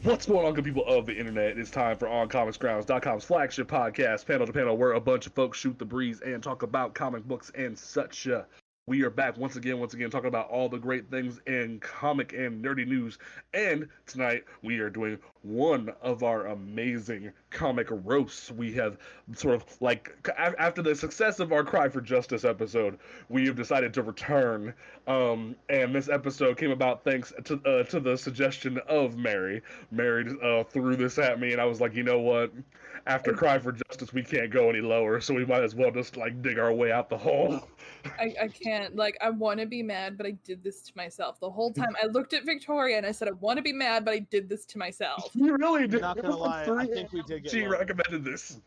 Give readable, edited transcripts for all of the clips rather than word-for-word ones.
What's going on, good people of the internet? It's time for OnComicsGrounds.com's flagship podcast, Panel to Panel, where a bunch of folks shoot the breeze and talk about comic books and such. We are back once again, talking about all the great things in comic and nerdy news. And tonight, we are doing one of our amazing comic roasts. We have sort of like, after the success of our Cry for Justice episode, we have decided to return. And this episode came about thanks to the suggestion of Mary. Mary threw this at me, and I was like, you know what? After Cry for Justice, we can't go any lower, so we might as well just like dig our way out the hole. I can't. Like, I want to be mad, but I did this to myself. The whole time I looked at Victoria and I said, I want to be mad, but I did this to myself. You really did. Not gonna lie, I think we did get She lower. recommended this.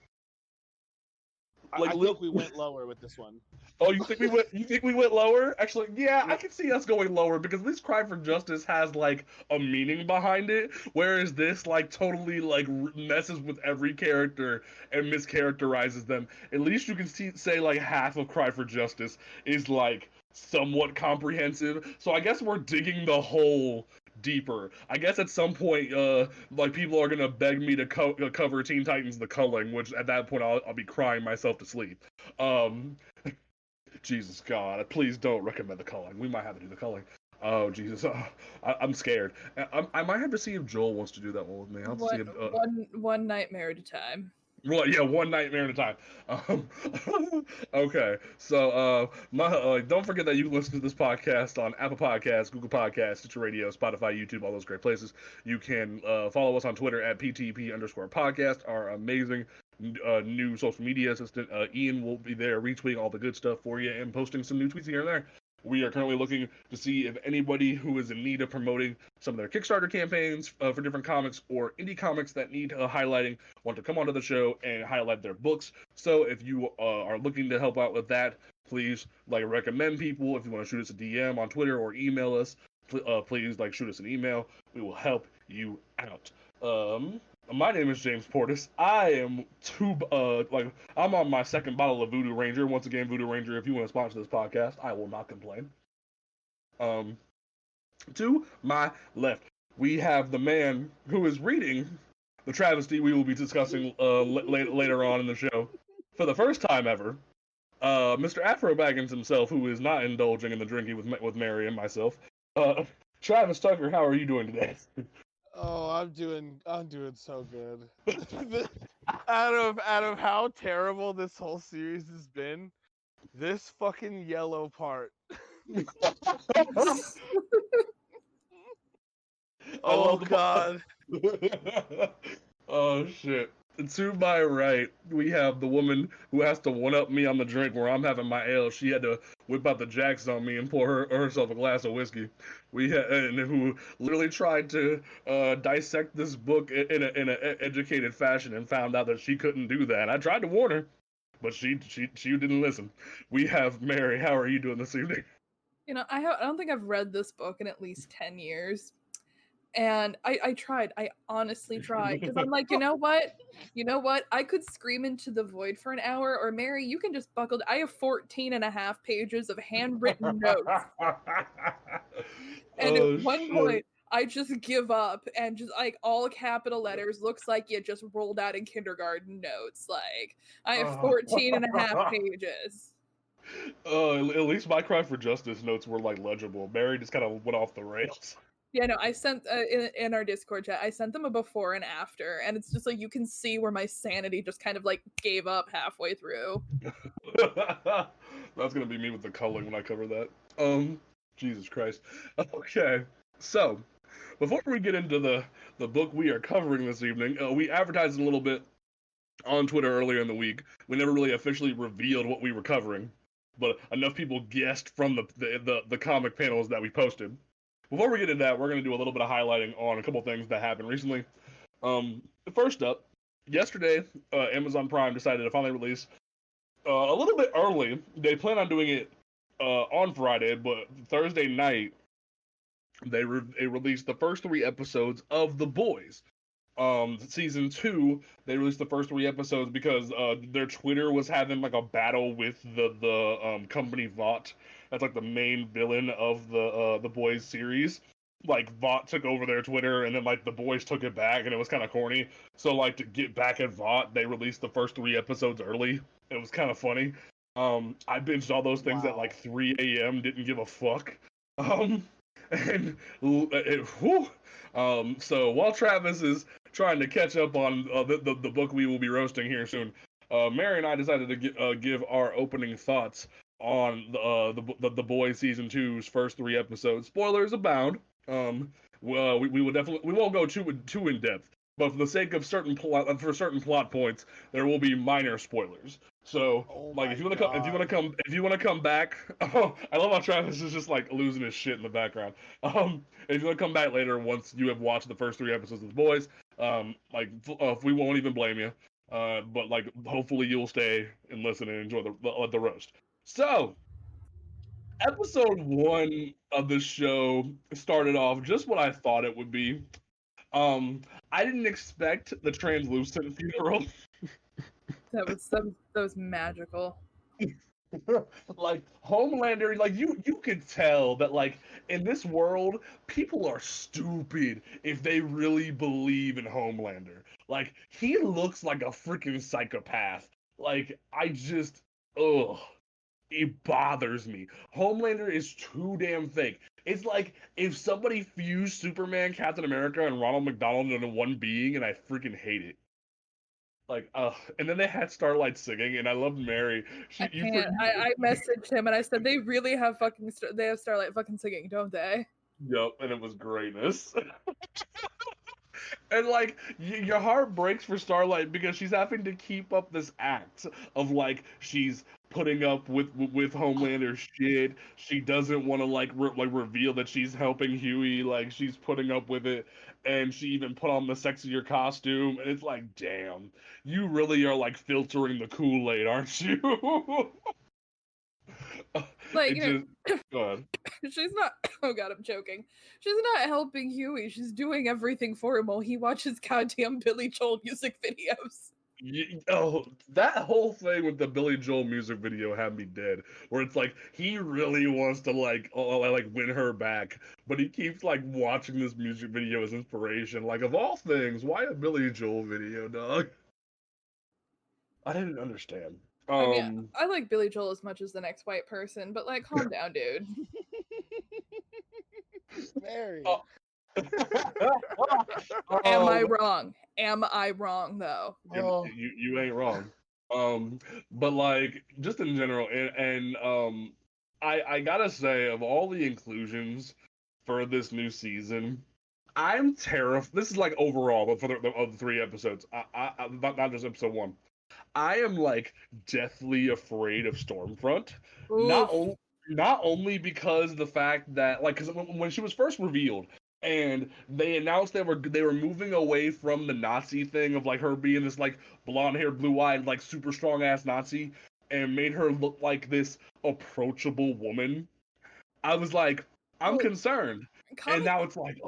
I think we went lower with this one. Oh, you think we went? You think we went lower? Actually, yeah, I can see us going lower because at least Cry for Justice has like a meaning behind it, whereas this like totally like messes with every character and mischaracterizes them. At least you can say like half of Cry for Justice is like somewhat comprehensive. So I guess we're digging the hole deeper. I guess at some point, like people are gonna beg me to cover Teen Titans: The Culling, which at that point I'll be crying myself to sleep. Jesus God, please don't recommend The Culling. We might have to do The Culling. Oh Jesus, I'm scared. I might have to see if Joel wants to do that one with me. I'll have to see if, one nightmare at a time. Well, yeah, one nightmare at a time. Okay, so don't forget that you can listen to this podcast on Apple Podcasts, Google Podcasts, Stitcher Radio, Spotify, YouTube, all those great places. You can follow us on Twitter at PTP_podcast. Our amazing new social media assistant Ian will be there retweeting all the good stuff for you and posting some new tweets here and there. We are currently looking to see if anybody who is in need of promoting some of their Kickstarter campaigns for different comics or indie comics that need highlighting want to come onto the show and highlight their books. So if you are looking to help out with that, please like recommend people. If you want to shoot us a DM on Twitter or email us, please like shoot us an email. We will help you out. My name is James Portis. I am I'm on my second bottle of Voodoo Ranger. Once again, Voodoo Ranger, if you want to sponsor this podcast, I will not complain. To my left, we have the man who is reading the travesty we will be discussing later on in the show for the first time ever. Mr. Afro Baggins himself, who is not indulging in the drinking with Mary and myself. Travis Tucker, how are you doing today? Oh, I'm doing so good. out of how terrible this whole series has been, this fucking yellow part. Oh God. Oh shit. To my right, we have the woman who has to one-up me on the drink where I'm having my ale. She had to whip out the jacks on me and pour herself a glass of whiskey. And who literally tried to dissect this book in an educated fashion and found out that she couldn't do that. I tried to warn her, but she didn't listen. We have Mary. How are you doing this evening? You know, I don't think I've read this book in at least 10 years. And I tried. I honestly tried. Because I'm like, you know what? I could scream into the void for an hour. Or Mary, you can just buckle. I have 14 and a half pages of handwritten notes. And at one point, I just give up. And just like all capital letters looks like you just rolled out in kindergarten notes. Like, I have 14 and a half pages. At least my Cry for Justice notes were like legible. Mary just kind of went off the rails. Yeah, no, I sent in our Discord chat, I sent them a before and after, and it's just like you can see where my sanity just kind of like gave up halfway through. That's gonna be me with the culling when I cover that. Jesus Christ. Okay, so before we get into the book we are covering this evening, we advertised a little bit on Twitter earlier in the week. We never really officially revealed what we were covering, but enough people guessed from the comic panels that we posted. Before we get into that, we're going to do a little bit of highlighting on a couple things that happened recently. First up, yesterday, Amazon Prime decided to finally release a little bit early. They plan on doing it on Friday, but Thursday night they released the first 3 episodes of The Boys. Season 2, they released the first 3 episodes because their Twitter was having like a battle with the company Vought. That's like the main villain of the Boys series. Like Vought took over their Twitter, and then like the Boys took it back, and it was kind of corny. So like to get back at Vought, they released the first 3 episodes early. It was kind of funny. I binged all those things at like 3 a.m. Didn't give a fuck. And so while Travis is trying to catch up on the book we will be roasting here soon, Mary and I decided to give our opening thoughts on the Boys season 2's first 3 episodes. Spoilers abound. Well, we will definitely, we won't go too in depth, but for the sake of certain plot points, there will be minor spoilers. So, like, if you want to come back, oh, I love how Travis is just like losing his shit in the background. If you want to come back later once you have watched the first 3 episodes of The Boys, we won't even blame you. But like, hopefully you'll stay and listen and enjoy the roast. So, episode 1 of the show started off just what I thought it would be. I didn't expect the translucent funeral. That was magical. Like Homelander, like you could tell that like in this world, people are stupid if they really believe in Homelander. Like he looks like a freaking psychopath. Like I just it bothers me. Homelander is too damn fake. It's like if somebody fused Superman, Captain America, and Ronald McDonald into one being, and I freaking hate it. Like, and then they had Starlight singing, and I loved Mary. I messaged him and I said they really have they have Starlight fucking singing, don't they? Yep, and it was greatness. And like your heart breaks for Starlight because she's having to keep up this act of like she's putting up with Homelander's shit. She doesn't want to like reveal that she's helping Huey. Like she's putting up with it, and she even put on the sexier costume. And it's like, damn, you really are like filtering the Kool-Aid, aren't you? Like, go ahead. She's not. Oh god, I'm choking. She's not helping Huey. She's doing everything for him while he watches goddamn Billy Joel music videos. That whole thing with the Billy Joel music video had me dead. Where it's like he really wants to like win her back, but he keeps like watching this music video as inspiration. Like of all things, why a Billy Joel video, dog? I didn't understand. I mean, I like Billy Joel as much as the next white person, but like, calm down, dude. Mary. Am I wrong? Am I wrong though? You ain't wrong. But like just in general, and I gotta say, of all the inclusions for this new season, I'm terrified. This is like overall, but for the 3 episodes, I not just episode 1. I am like deathly afraid of Stormfront. Oof. Not only because the fact that like because when she was first revealed and they announced they were moving away from the Nazi thing of like her being this like blonde haired, blue eyed, like super strong ass Nazi and made her look like this approachable woman. I was like, I'm concerned. And now it's like,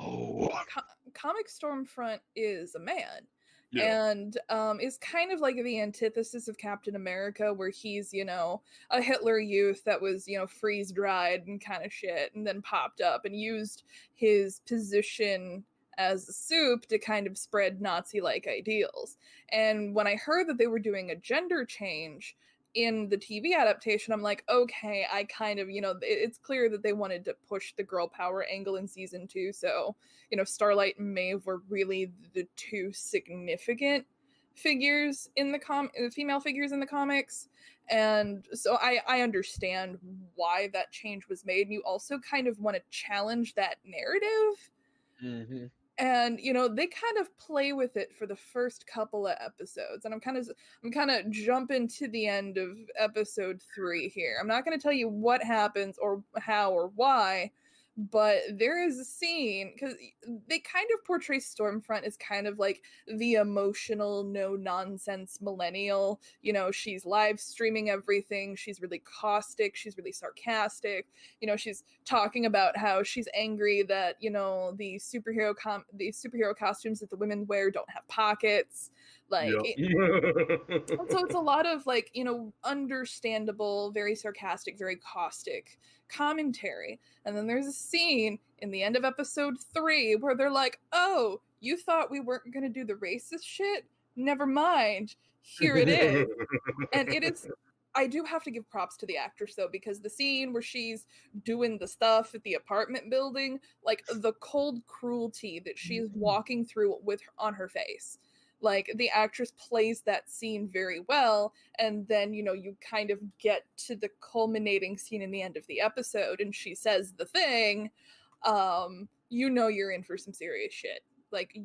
Comic Stormfront is a man. yeah. And is kind of like the antithesis of Captain America, where he's, a Hitler youth that was, freeze dried and kind of shit, and then popped up and used his position as a soup to kind of spread Nazi-like ideals. And when I heard that they were doing a gender change in the TV adaptation, I'm like, okay, I kind of, it's clear that they wanted to push the girl power angle in season 2. So, Starlight and Maeve were really the 2 significant figures in the female figures in the comics. And so I understand why that change was made. And you also kind of want to challenge that narrative Mm-hmm. And they kind of play with it for the first couple of episodes, and I'm kind of jumping to the end of episode 3 here. I'm not going to tell you what happens or how or why, but there is a scene, because they kind of portray Stormfront as kind of like the emotional, no nonsense millennial. She's live streaming everything, she's really caustic, she's really sarcastic. She's talking about how she's angry that the superhero costumes that the women wear don't have pockets. Like, Yep. so it's a lot of like, understandable, very sarcastic, very caustic commentary. And then there's a scene in the end of episode 3 where they're like, oh, you thought we weren't going to do the racist shit? Never mind. Here it is. And it is. I do have to give props to the actress though, because the scene where she's doing the stuff at the apartment building, like the cold cruelty that she's walking through with on her face, like the actress plays that scene very well. And then you kind of get to the culminating scene in the end of the episode, and she says the thing. You're in for some serious shit, like.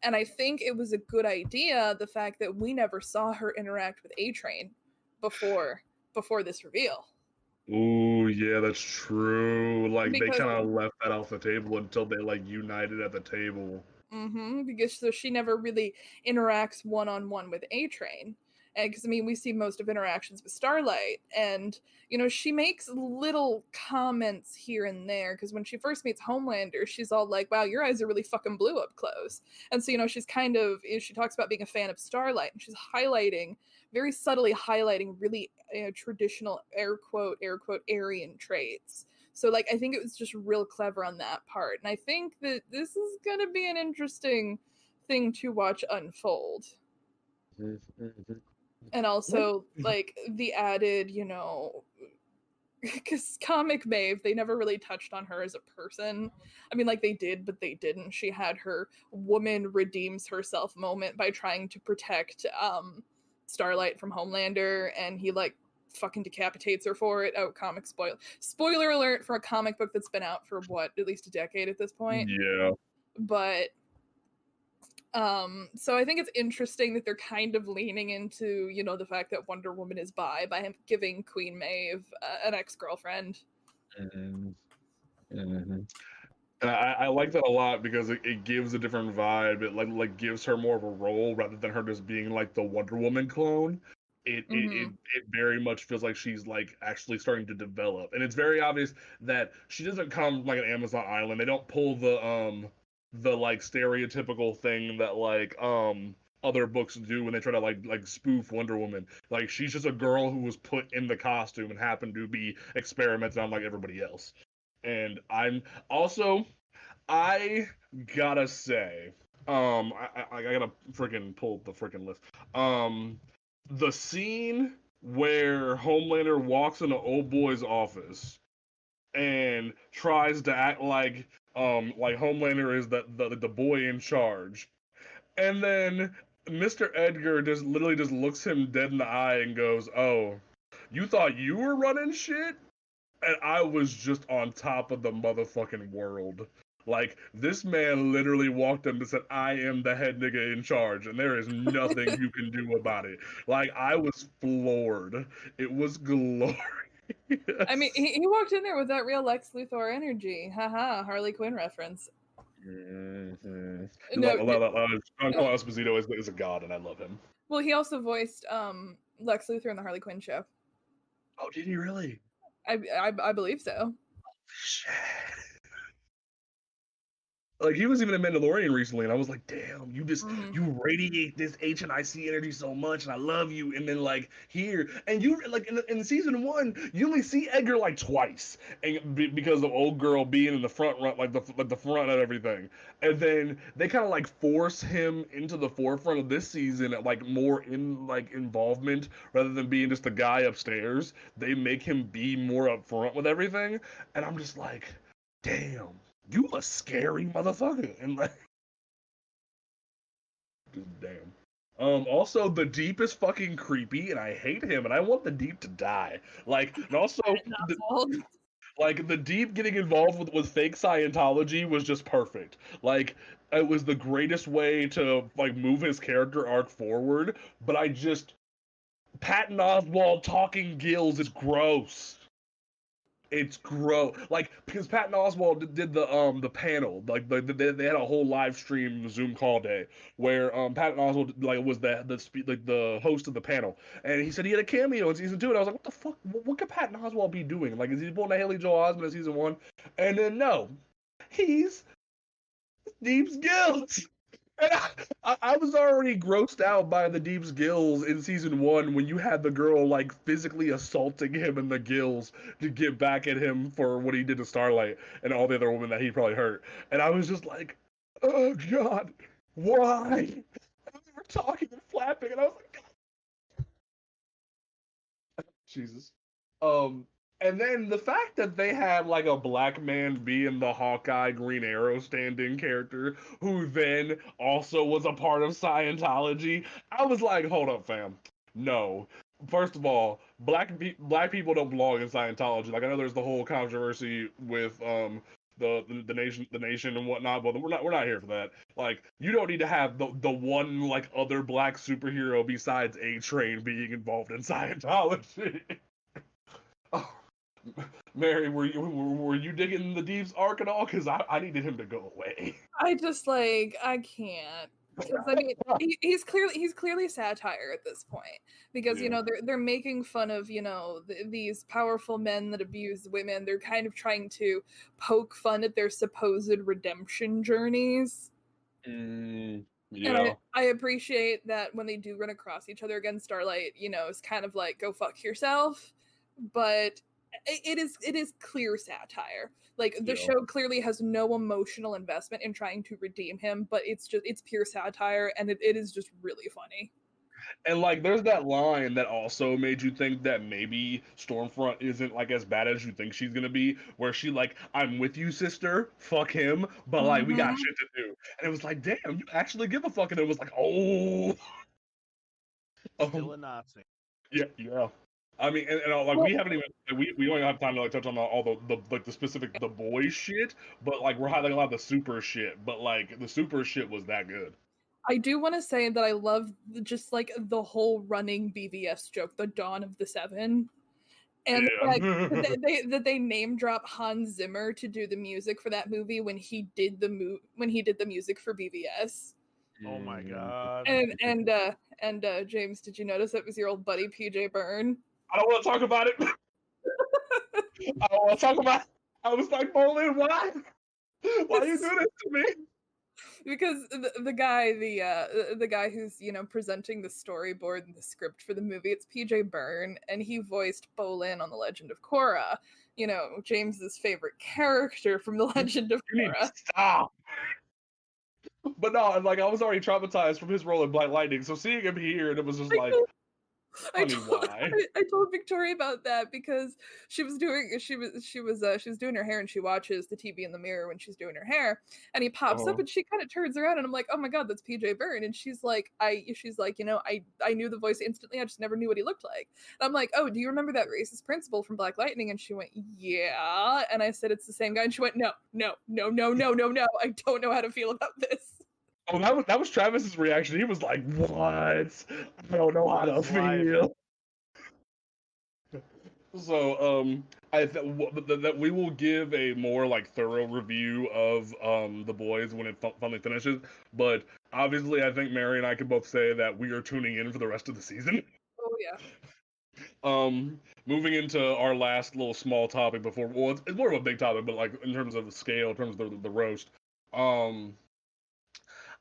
And I think it was a good idea, the fact that we never saw her interact with A-Train before this reveal. Ooh, yeah, that's true. Like, they Because kind of left that off the table until they like united at the table. because so she never really interacts one-on-one with A-Train. And because we see most of interactions with Starlight, and she makes little comments here and there, because when she first meets Homelander, she's all like, wow, your eyes are really fucking blue up close. And so she's kind of, she talks about being a fan of Starlight, and she's very subtly highlighting really traditional air quote Aryan traits. So like, I think it was just real clever on that part, and I think that this is going to be an interesting thing to watch unfold. And also like the added, because Comic Maeve, they never really touched on her as a person. I mean, like, they did, but they didn't. She had her woman redeems herself moment by trying to protect Starlight from Homelander, and he like fucking decapitates her for it. Oh, spoiler alert for a comic book that's been out for what, at least a decade at this point. Yeah. But so I think it's interesting that they're kind of leaning into, the fact that Wonder Woman is by him giving Queen Maeve an ex-girlfriend. Mm-hmm. Mm-hmm. And I like that a lot, because it gives a different vibe. It like gives her more of a role rather than her just being like the Wonder Woman clone. It very much feels like she's like actually starting to develop, and it's very obvious that she doesn't come like an Amazon island. They don't pull the like stereotypical thing that like other books do when they try to like spoof Wonder Woman. Like, she's just a girl who was put in the costume and happened to be experimented on like everybody else. And I gotta say, I gotta freaking pull the freaking list. The scene where Homelander walks into Old Boy's office and tries to act like Homelander is the boy in charge, and then Mr. Edgar just literally just looks him dead in the eye and goes, "Oh, you thought you were running shit?" And I was just on top of the motherfucking world. Like, this man literally walked up and said, "I am the head nigga in charge, and there is nothing you can do about it." Like, I was floored. It was glorious. I mean, he walked in there with that real Lex Luthor energy. Haha, Harley Quinn reference. Mm-hmm. No, Giancarlo Esposito is a god, and I love him. well, he also voiced Lex Luthor in the Harley Quinn show. Oh, did he really? I believe so. Shit. Like, he was even in Mandalorian recently, and I was like, damn, you radiate this HNIC energy so much, and I love you. And then like here, and you like in season 1, you only see Edgar like twice, and because of old girl being in the front run, like the front of everything. And then they kind of like force him into the forefront of this season, like more in like involvement rather than being just the guy upstairs. They make him be more upfront with everything, and I'm just like, damn. You a scary motherfucker, and like, just damn. Also, the Deep is fucking creepy, and I hate him, and I want the Deep to die. Like, and also, Like the Deep getting involved with fake Scientology was just perfect. Like it was the greatest way to like move his character arc forward. But I just Patton Oswalt talking gills is gross. It's gross. Like because Patton Oswalt did the panel, like they had a whole live stream Zoom call day where Patton Oswalt like was the host of the panel, and he said he had a cameo in season 2, and I was like, what the fuck? What could Patton Oswalt be doing? Like, is he pulling a Haley Joel Osment in season 1? And then no, he's Deep's Guild. And I was already grossed out by the Deep's gills in season 1 when you had the girl like physically assaulting him in the gills to get back at him for what he did to Starlight and all the other women that he probably hurt. And I was just like, oh god, why? And we were talking and flapping, and I was like, Jesus. And then the fact that they had like a black man being the Hawkeye Green Arrow stand-in character, who then also was a part of Scientology, I was like, hold up, fam. No. First of all, black people don't belong in Scientology. Like I know there's the whole controversy with the nation and whatnot, but we're not here for that. Like you don't need to have the one like other black superhero besides A-Train being involved in Scientology. Oh, Mary, were you digging the Deep's arc at all? Because I needed him to go away. I just like I can't. Because I mean, he's clearly satire at this point because you Yeah. know they're making fun of these powerful men that abuse women. They're kind of trying to poke fun at their supposed redemption journeys. And Yeah. I appreciate that when they do run across each other again, Starlight, it's kind of like go fuck yourself, but it is clear satire. Like the Yeah. show clearly has no emotional investment in trying to redeem him, but it's pure satire, and it is just really funny. And like there's that line that also made you think that maybe Stormfront isn't like as bad as you think she's gonna be, where she like, I'm with you, sister, fuck him, but like we got Mhm. shit to do. And it was like, damn, you actually give a fuck. And it was like, oh, Still a Nazi. yeah. I mean, and like Well, we haven't even we don't even have time to like touch on all the like the specific the boy shit, but like we're highlighting a lot of the super shit. But like the super shit was that good. I do want to say that I love just like the whole running BVS joke, the Dawn of the Seven. And the fact Yeah. that they name drop Hans Zimmer to do the music for that movie when he did the music for BVS. Oh my god. And James, did you notice it was your old buddy PJ Byrne? I don't want to talk about it. I don't want to talk about it. I was like, Bolin, why? Why are you doing this to me? Because the guy who's presenting the storyboard and the script for the movie, it's PJ Byrne, and he voiced Bolin on The Legend of Korra. James's favorite character from The Legend of You need Korra. to stop. But no, like I was already traumatized from his role in Black Lightning, so seeing him here, and it was just like, honey, why? I told Victoria about that because she was doing her hair, and she watches the TV in the mirror when she's doing her hair, and he pops up Uh-huh. and she kind of turns around, and I'm like, oh my god, that's PJ Byrne. And she's like, I knew the voice instantly, I just never knew what he looked like. And I'm like, oh, do you remember that racist principal from Black Lightning? And she went, yeah. And I said, it's the same guy. And she went, no, no, no, no, no, no, no, I don't know how to feel about this. Oh, that was Travis's reaction. He was like, "What? I don't know how to feel." So, that we will give a more like thorough review of The Boys when it finally finishes. But obviously, I think Mary and I can both say that we are tuning in for the rest of the season. Oh yeah. Moving into our last little small topic before, well, it's more of a big topic, but like in terms of the scale, in terms of the roast. Um,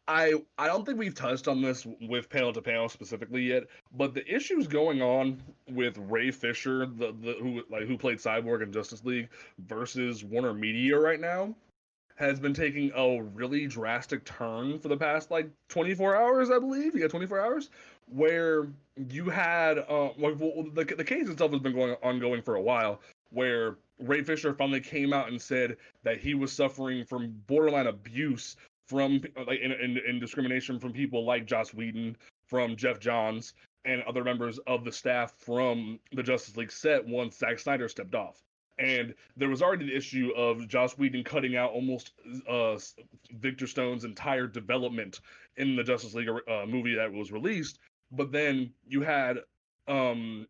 I don't think we've touched on this with Panel to Panel specifically yet, but the issues going on with Ray Fisher, who played Cyborg in Justice League, versus Warner Media right now, has been taking a really drastic turn for the past like 24 hours, I believe. Yeah, 24 hours, where you had the case itself has been ongoing for a while, where Ray Fisher finally came out and said that he was suffering from borderline abuse from like in discrimination from people like Joss Whedon, from Jeff Johns, and other members of the staff from the Justice League set once Zack Snyder stepped off. And there was already the issue of Joss Whedon cutting out almost Victor Stone's entire development in the Justice League movie that was released. But then you had him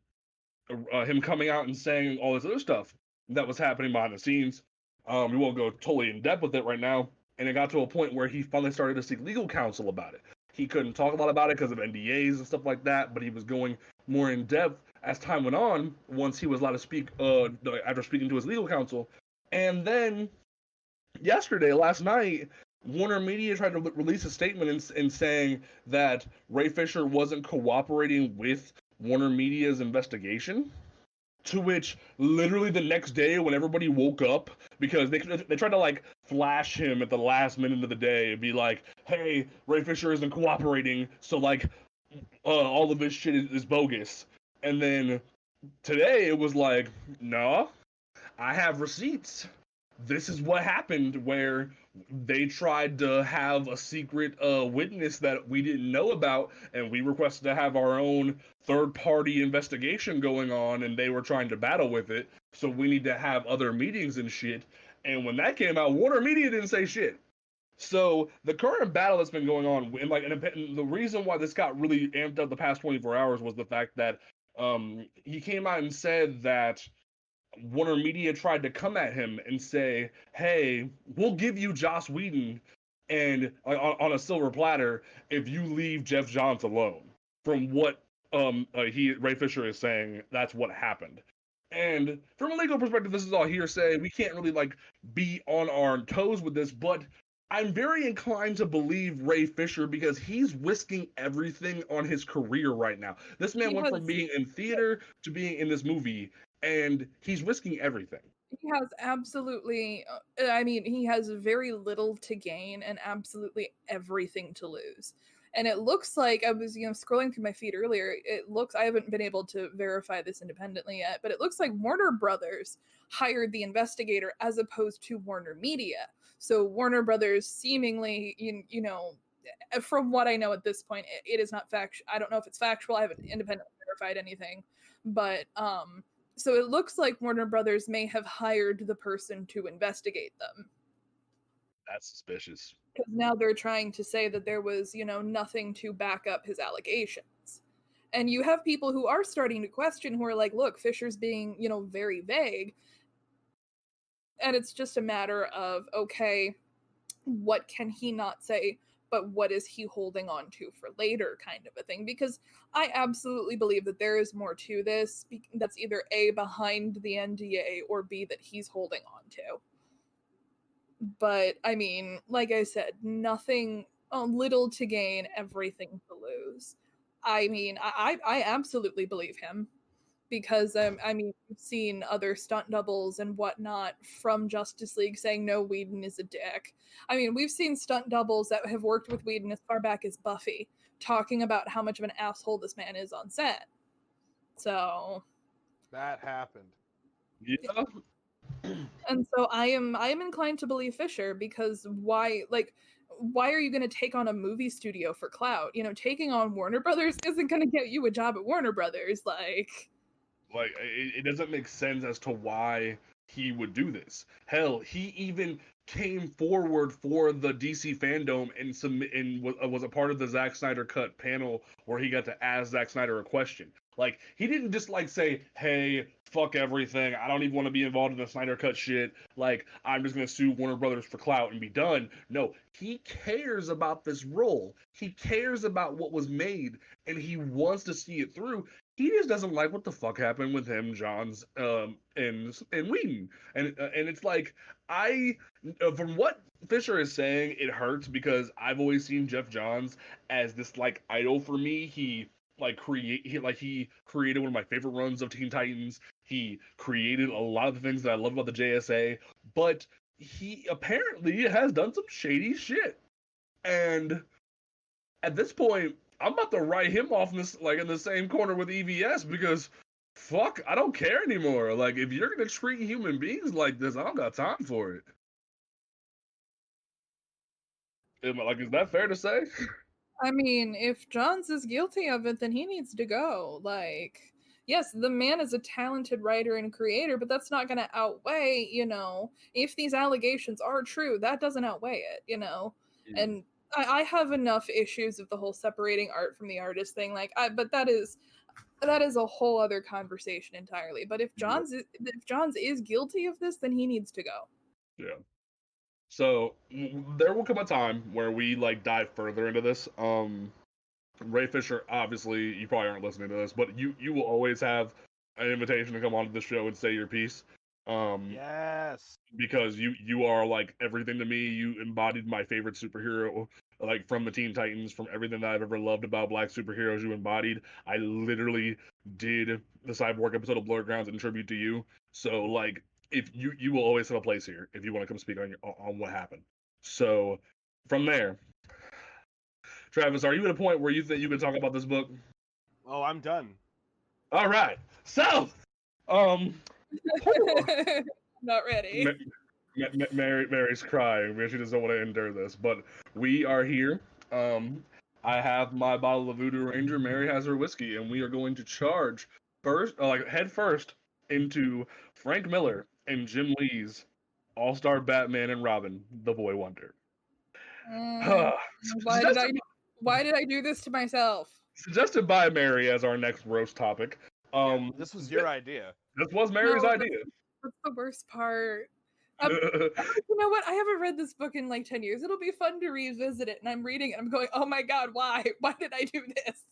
coming out and saying all this other stuff that was happening behind the scenes. We won't go totally in depth with it right now. And it got to a point where he finally started to seek legal counsel about it. He couldn't talk a lot about it because of NDAs and stuff like that, but he was going more in depth as time went on, once he was allowed to speak after speaking to his legal counsel. And then last night, Warner Media tried to release a statement in saying that Ray Fisher wasn't cooperating with Warner Media's investigation. To which, literally the next day, when everybody woke up, because they tried to like flash him at the last minute of the day and be like, "Hey, Ray Fisher isn't cooperating, so like, all of this shit is bogus." And then today it was like, "Nah, I have receipts. This is what happened," where they tried to have a secret witness that we didn't know about, and we requested to have our own third-party investigation going on, and they were trying to battle with it, so we need to have other meetings and shit. And when that came out, Warner Media didn't say shit. So the current battle that's been going on, and the reason why this got really amped up the past 24 hours was the fact that he came out and said that Warner Media tried to come at him and say, "Hey, we'll give you Joss Whedon and on a silver platter if you leave Jeff Johns alone." From what Ray Fisher is saying, that's what happened. And from a legal perspective, this is all hearsay. We can't really like be on our toes with this, but I'm very inclined to believe Ray Fisher because he's risking everything on his career right now. This man went from being in theater to being in this movie, and he's risking everything. He has absolutely, I mean, he has very little to gain and absolutely everything to lose. And it looks like I was, scrolling through my feed earlier. I haven't been able to verify this independently yet, but it looks like Warner Brothers hired the investigator as opposed to Warner Media. So Warner Brothers seemingly, from what I know at this point, it is not factual. I don't know if it's factual. I haven't independently verified anything, but so it looks like Warner Brothers may have hired the person to investigate them. That's suspicious. Because now they're trying to say that there was, nothing to back up his allegations. And you have people who are starting to question, who are like, look, Fisher's being, very vague. And it's just a matter of, okay, what can he not say, but what is he holding on to for later, kind of a thing? Because I absolutely believe that there is more to this that's either A, behind the NDA, or B, that he's holding on to. But I mean, like I said, nothing, little to gain, everything to lose. I mean, I absolutely believe him, because I mean, we've seen other stunt doubles and whatnot from Justice League saying no, Whedon is a dick. I mean, we've seen stunt doubles that have worked with Whedon as far back as Buffy talking about how much of an asshole this man is on set. So that happened. Yeah. And so I am inclined to believe Fisher, because why are you going to take on a movie studio for clout? Taking on Warner Brothers isn't going to get you a job at Warner Brothers. Like it doesn't make sense as to why he would do this. Hell, he even came forward for the DC Fandom and was a part of the Zack Snyder Cut panel where he got to ask Zack Snyder a question. Like, he didn't just like say, "Hey, fuck everything, I don't even want to be involved in the Snyder Cut shit, like, I'm just gonna sue Warner Brothers for clout and be done." No, he cares about this role. He cares about what was made, and he wants to see it through. He just doesn't like what the fuck happened with him, Johns, and Whedon, and it's like, from what Fisher is saying, it hurts because I've always seen Jeff Johns as this like idol for me. He created one of my favorite runs of Teen Titans. He created a lot of the things that I love about the JSA, but he apparently has done some shady shit. And at this point, I'm about to write him off in the same corner with EVS, because fuck, I don't care anymore. Like, if you're gonna treat human beings like this, I don't got time for it. Is that fair to say? I mean, if Johns is guilty of it, then he needs to go. Like, yes, the man is a talented writer and creator, but that's not going to outweigh, if these allegations are true, that doesn't outweigh it, Mm. and I have enough issues with the whole separating art from the artist thing. But that is a whole other conversation entirely. But Yeah. if Johns is guilty of this, then he needs to go. Yeah. So there will come a time where we like dive further into this. Ray Fisher, obviously, you probably aren't listening to this, but you will always have an invitation to come onto the show and say your piece. Yes. Because you are like everything to me. You embodied my favorite superhero, like from the Teen Titans, from everything that I've ever loved about black superheroes. You embodied. I literally did the Cyborg episode of Blurred Grounds in tribute to you. So like, if you will always have a place here if you want to come speak on what happened. So from there, Travis, are you at a point where you think you can talk about this book? Oh, I'm done. All right. So, Not ready. Mary's crying because she doesn't want to endure this, but we are here. I have my bottle of Voodoo Ranger. Mary has her whiskey, and we are going to charge head first into Frank Miller and Jim Lee's All-Star Batman and Robin: The Boy Wonder. Mm, Suggested, why did I do this to myself? suggested by Mary as our next roast topic. This was your idea. This was Mary's idea. That's the worst part. You know what? I haven't read this book in like 10 years. It'll be fun to revisit it. And I'm reading it. I'm going, oh my God, why? Why did I do this?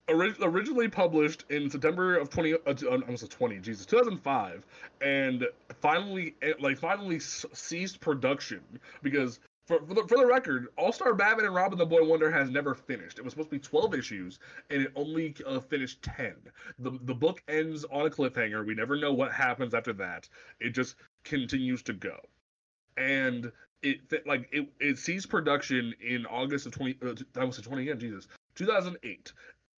Originally published in September of 2005, and finally ceased production because for the record, All-Star Batman and Robin the Boy Wonder has never finished. It was supposed to be 12 issues, and it only finished 10. The book ends on a cliffhanger. We never know what happens after that. It just continues to go, and it ceased production in August of 2008.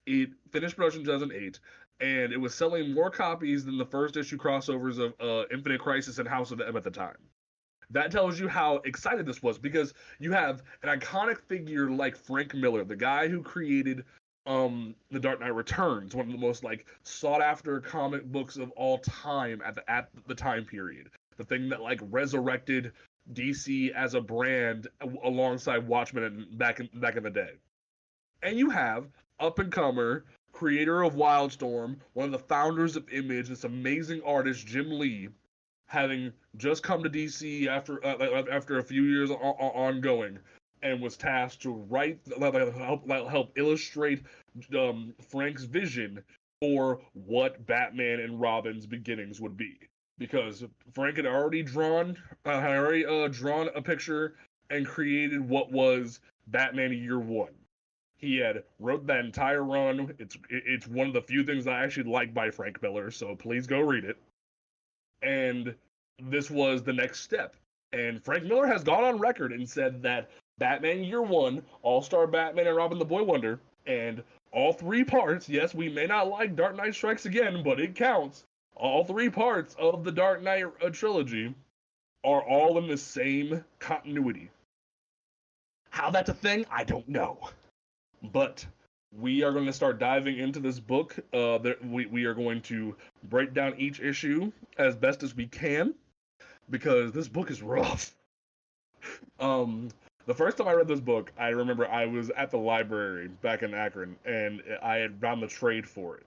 It finished production in 2008, and it was selling more copies than the first issue crossovers of Infinite Crisis and House of M at the time. That tells you how excited this was, because you have an iconic figure like Frank Miller, the guy who created The Dark Knight Returns, one of the most like sought after comic books of all time at the time period. The thing that like resurrected DC as a brand alongside Watchmen back in the day. And you have up and comer, creator of Wildstorm, one of the founders of Image, this amazing artist Jim Lee, having just come to DC after a few years ongoing, and was tasked to help illustrate Frank's vision for what Batman and Robin's beginnings would be. Because Frank had already drawn a picture and created what was Batman Year One. He had wrote that entire run. It's one of the few things I actually like by Frank Miller, so please go read it. And this was the next step. And Frank Miller has gone on record and said that Batman Year One, All-Star Batman and Robin the Boy Wonder, and all three parts, yes, we may not like Dark Knight Strikes Again, but it counts. All three parts of the Dark Knight trilogy are all in the same continuity. How that's a thing, I don't know. But we are going to start diving into this book. We are going to break down each issue as best as we can, because this book is rough. The first time I read this book, I remember I was at the library back in Akron, and I had found the trade for it.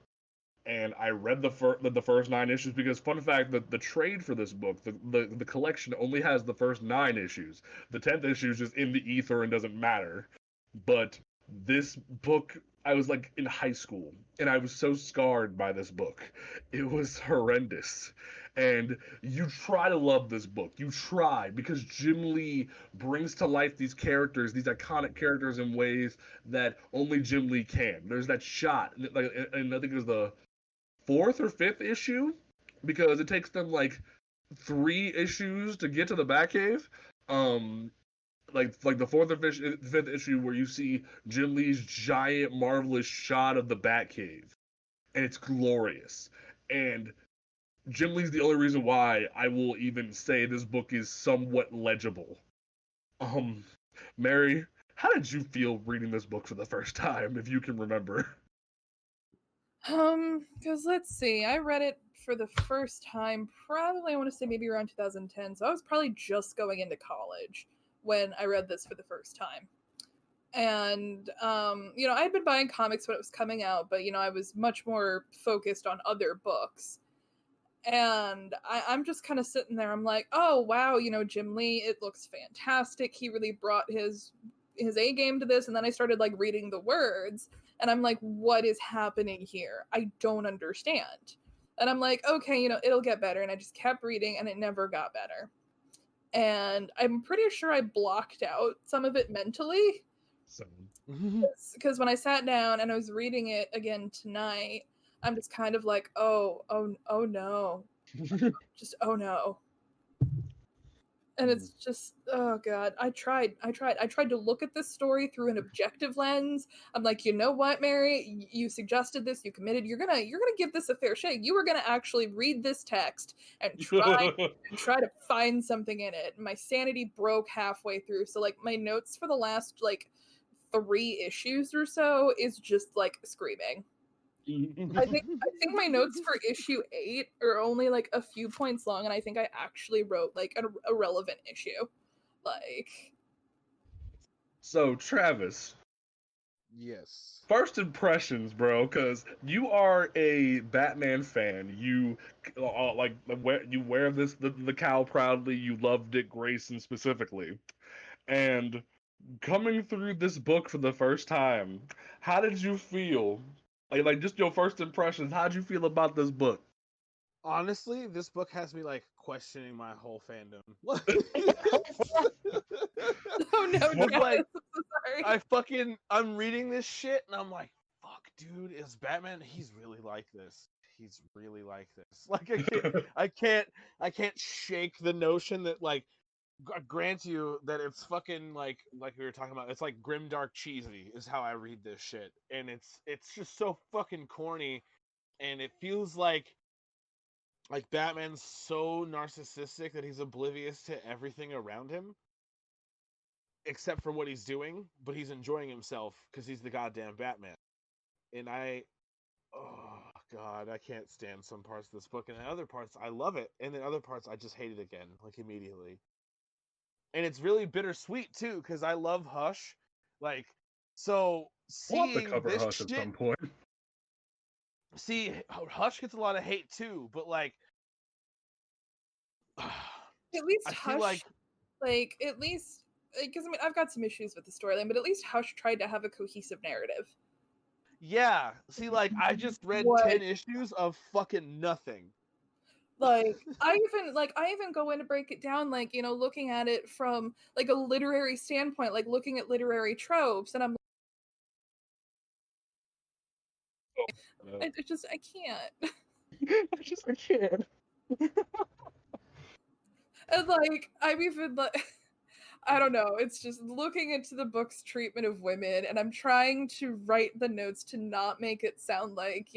And I read the first 9 issues because, fun fact, the trade for this book, the collection only has the first 9 issues. The 10th issue is just in the ether and doesn't matter. But this book, I was like in high school, and I was so scarred by this book. It was horrendous. And you try to love this book. You try, because Jim Lee brings to life these characters, these iconic characters, in ways that only Jim Lee can. There's that shot, and I think it was the 4th or 5th issue, because it takes them like 3 issues to get to the Batcave. Like the 4th or 5th issue, where you see Jim Lee's giant, marvelous shot of the Batcave, and it's glorious. And Jim Lee's the only reason why I will even say this book is somewhat legible. Mary, how did you feel reading this book for the first time, if you can remember? Because let's see, I read it for the first time probably I want to say maybe around 2010. So I was probably just going into college when I read this for the first time. And I had been buying comics when it was coming out, but I was much more focused on other books. And I'm just kind of sitting there. I'm like, oh wow, Jim Lee, it looks fantastic. He really brought his A game to this. And then I started like reading the words, and I'm like, what is happening here? I don't understand. And I'm like, okay, it'll get better. And I just kept reading, and it never got better. And I'm pretty sure I blocked out some of it mentally. So, Because when I sat down and I was reading it again tonight, I'm just kind of like, oh no, just oh no. And it's just, oh god, I tried to look at this story through an objective lens. I'm like, you know what, Mary, you suggested this, you committed, you're gonna give this a fair shake. You were gonna actually read this text and try to find something in it. My sanity broke halfway through, so like my notes for the last like 3 issues or so is just like screaming. I think my notes for issue 8 are only like a few points long, and I think I actually wrote like a relevant issue. Like, so Travis, Yes. first impressions, bro, because you are a Batman fan. You you wear the cowl proudly. You love Dick Grayson specifically, and coming through this book for the first time, how did you feel? Like just your first impressions. How did you feel about this book? Honestly, this book has me like questioning my whole fandom. oh no, Like, Travis, I'm sorry. I'm reading this shit and I'm like, fuck, dude, is Batman? He's really like this. He's really like this. Like I can't shake the notion that like, grant you that it's fucking like we were talking about. It's like grimdark cheesy is how I read this shit, and it's just so fucking corny, and it feels like Batman's so narcissistic that he's oblivious to everything around him except for what he's doing, but he's enjoying himself because he's the goddamn Batman. And oh god, I can't stand some parts of this book, and in other parts I love it, and in other parts I just hate it again, like immediately. And it's really bittersweet too, because I love Hush. Like, so We'll have to seeing cover this Hush shit, at some point. see, Hush gets a lot of hate too, but like, At least I feel Hush, like at least because I mean I've got some issues with the storyline, but at least Hush tried to have a cohesive narrative. yeah, see, like I just read What? 10 issues of fucking nothing. Like I even go in to break it down, like looking at it from like a literary standpoint, like looking at literary tropes, and I'm I can't. I can't. And like I'm even like I don't know, it's just looking into the book's treatment of women, and I'm trying to write the notes to not make it sound like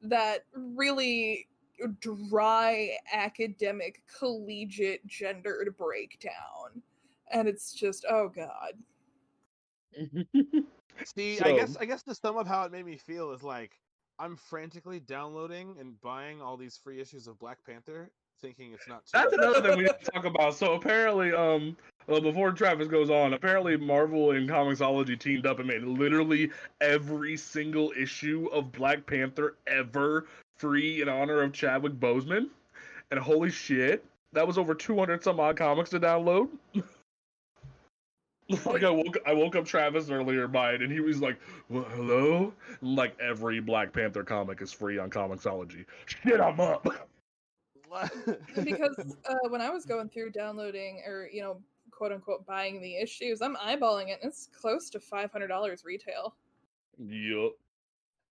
that really dry academic collegiate gendered breakdown, and it's just oh god. See, So, I guess to sum up how it made me feel is like I'm frantically downloading and buying all these free issues of Black Panther, thinking it's not too that's late. another thing we need to talk about. So apparently, before Travis goes on, apparently Marvel and Comixology teamed up and made literally every single issue of Black Panther ever free in honor of Chadwick Boseman. And holy shit, that was over 200 some odd comics to download. Like I woke up Travis earlier by it, and he was like, "Well, hello?" Like every Black Panther comic is free on Comixology. Shit, I'm up. Because when I was going through downloading or quote unquote buying the issues, I'm eyeballing it, and it's close to $500 retail. Yup,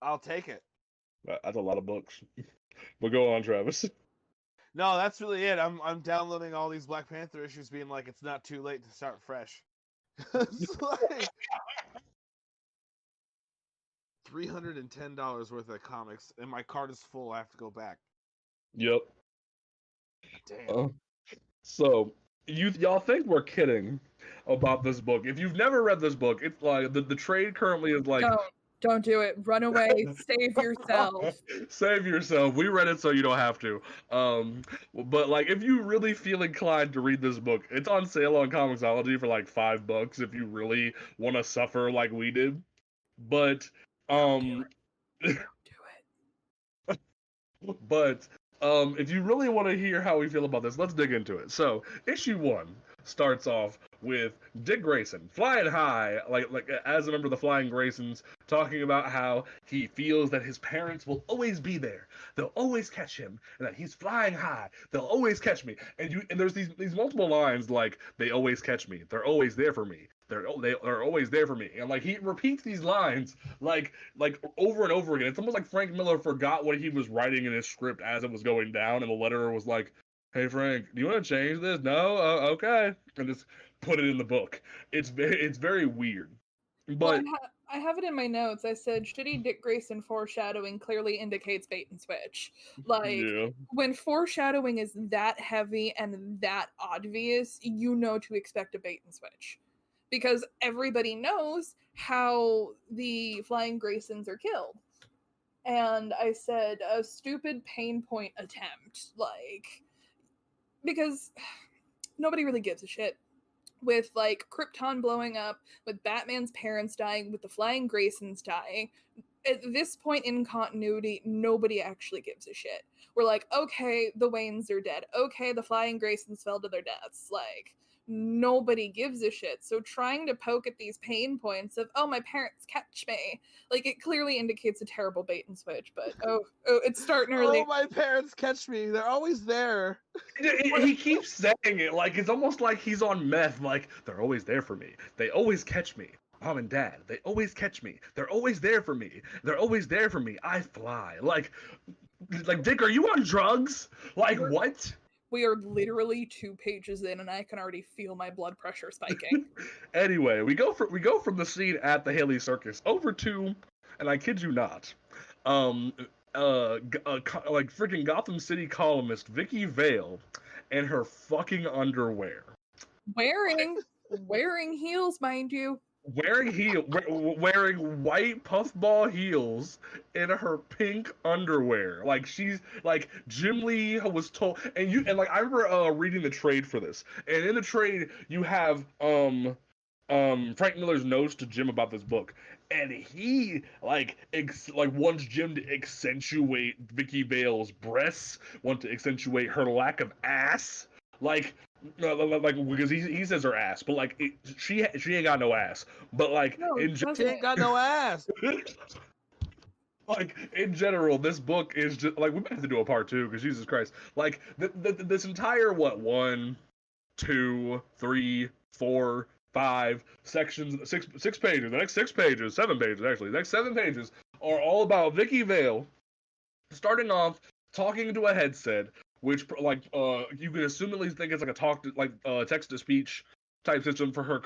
I'll take it. that's a lot of books. But go on, Travis. No, that's really it. I'm downloading all these Black Panther issues, being like, it's not too late to start fresh. It's like $310 worth of comics, and my card is full. I have to go back. Yep. Damn. So y'all think we're kidding about this book? If you've never read this book, it's like the trade currently is like Don't do it. Run away. Save yourself. Save yourself. We read it so you don't have to. But like, if you really feel inclined to read this book, it's on sale on Comixology for like $5 if you really want to suffer like we did. But Don't do it. but if you really want to hear how we feel about this, let's dig into it. So issue 1 starts off with Dick Grayson flying high, like as a member of the Flying Graysons, talking about how he feels that his parents will always be there, they'll always catch him, and that he's flying high, they'll always catch me. And there's these multiple lines like, they always catch me, they're always there for me, they're always there for me, and like he repeats these lines like over and over again. It's almost like Frank Miller forgot what he was writing in his script as it was going down, and the letterer was like, "Hey Frank, do you want to change this?" "No, okay," and just put it in the book. It's very weird. But well, I have it in my notes. I said shitty Dick Grayson foreshadowing clearly indicates bait and switch. Like, yeah, when foreshadowing is that heavy and that obvious, you know to expect a bait and switch. Because everybody knows how the Flying Graysons are killed. And I said, a stupid pain point attempt. Like, because nobody really gives a shit. With like Krypton blowing up, with Batman's parents dying, with the Flying Graysons dying, at this point in continuity, nobody actually gives a shit. We're like, okay, the Waynes are dead. Okay, the Flying Graysons fell to their deaths. Like, nobody gives a shit. So trying to poke at these pain points of, oh, my parents catch me, like, it clearly indicates a terrible bait and switch. But oh, it's starting early. Oh, my parents catch me. They're always there. he keeps saying it like it's almost like he's on meth. Like, they're always there for me, they always catch me. Mom and Dad, they always catch me. They're always there for me. They're always there for me. I fly. Like Dick, are you on drugs? Like, what? We are literally 2 pages in, and I can already feel my blood pressure spiking. Anyway, we go from the scene at the Haley Circus over to, and I kid you not, like freaking Gotham City columnist Vicky Vale and her fucking underwear. Wearing heels, mind you. Wearing white puffball heels in her pink underwear. Like, she's like, Jim Lee was told, and like I remember reading the trade for this, and in the trade you have Frank Miller's notes to Jim about this book, and he like wants Jim to accentuate Vicky Vale's breasts, want to accentuate her lack of ass, like because he says her ass, but like she ain't got no ass, but like No, She ain't got no ass. like in general, this book is just like, we might have to do a part 2 because Jesus Christ, like this entire 1, 2, 3, 4, 5 sections, six pages, the next 6 pages, 7 pages actually, the next 7 pages are all about Vicky Vale starting off talking into a headset, which like you can assumedly think it's like a text to speech type system for her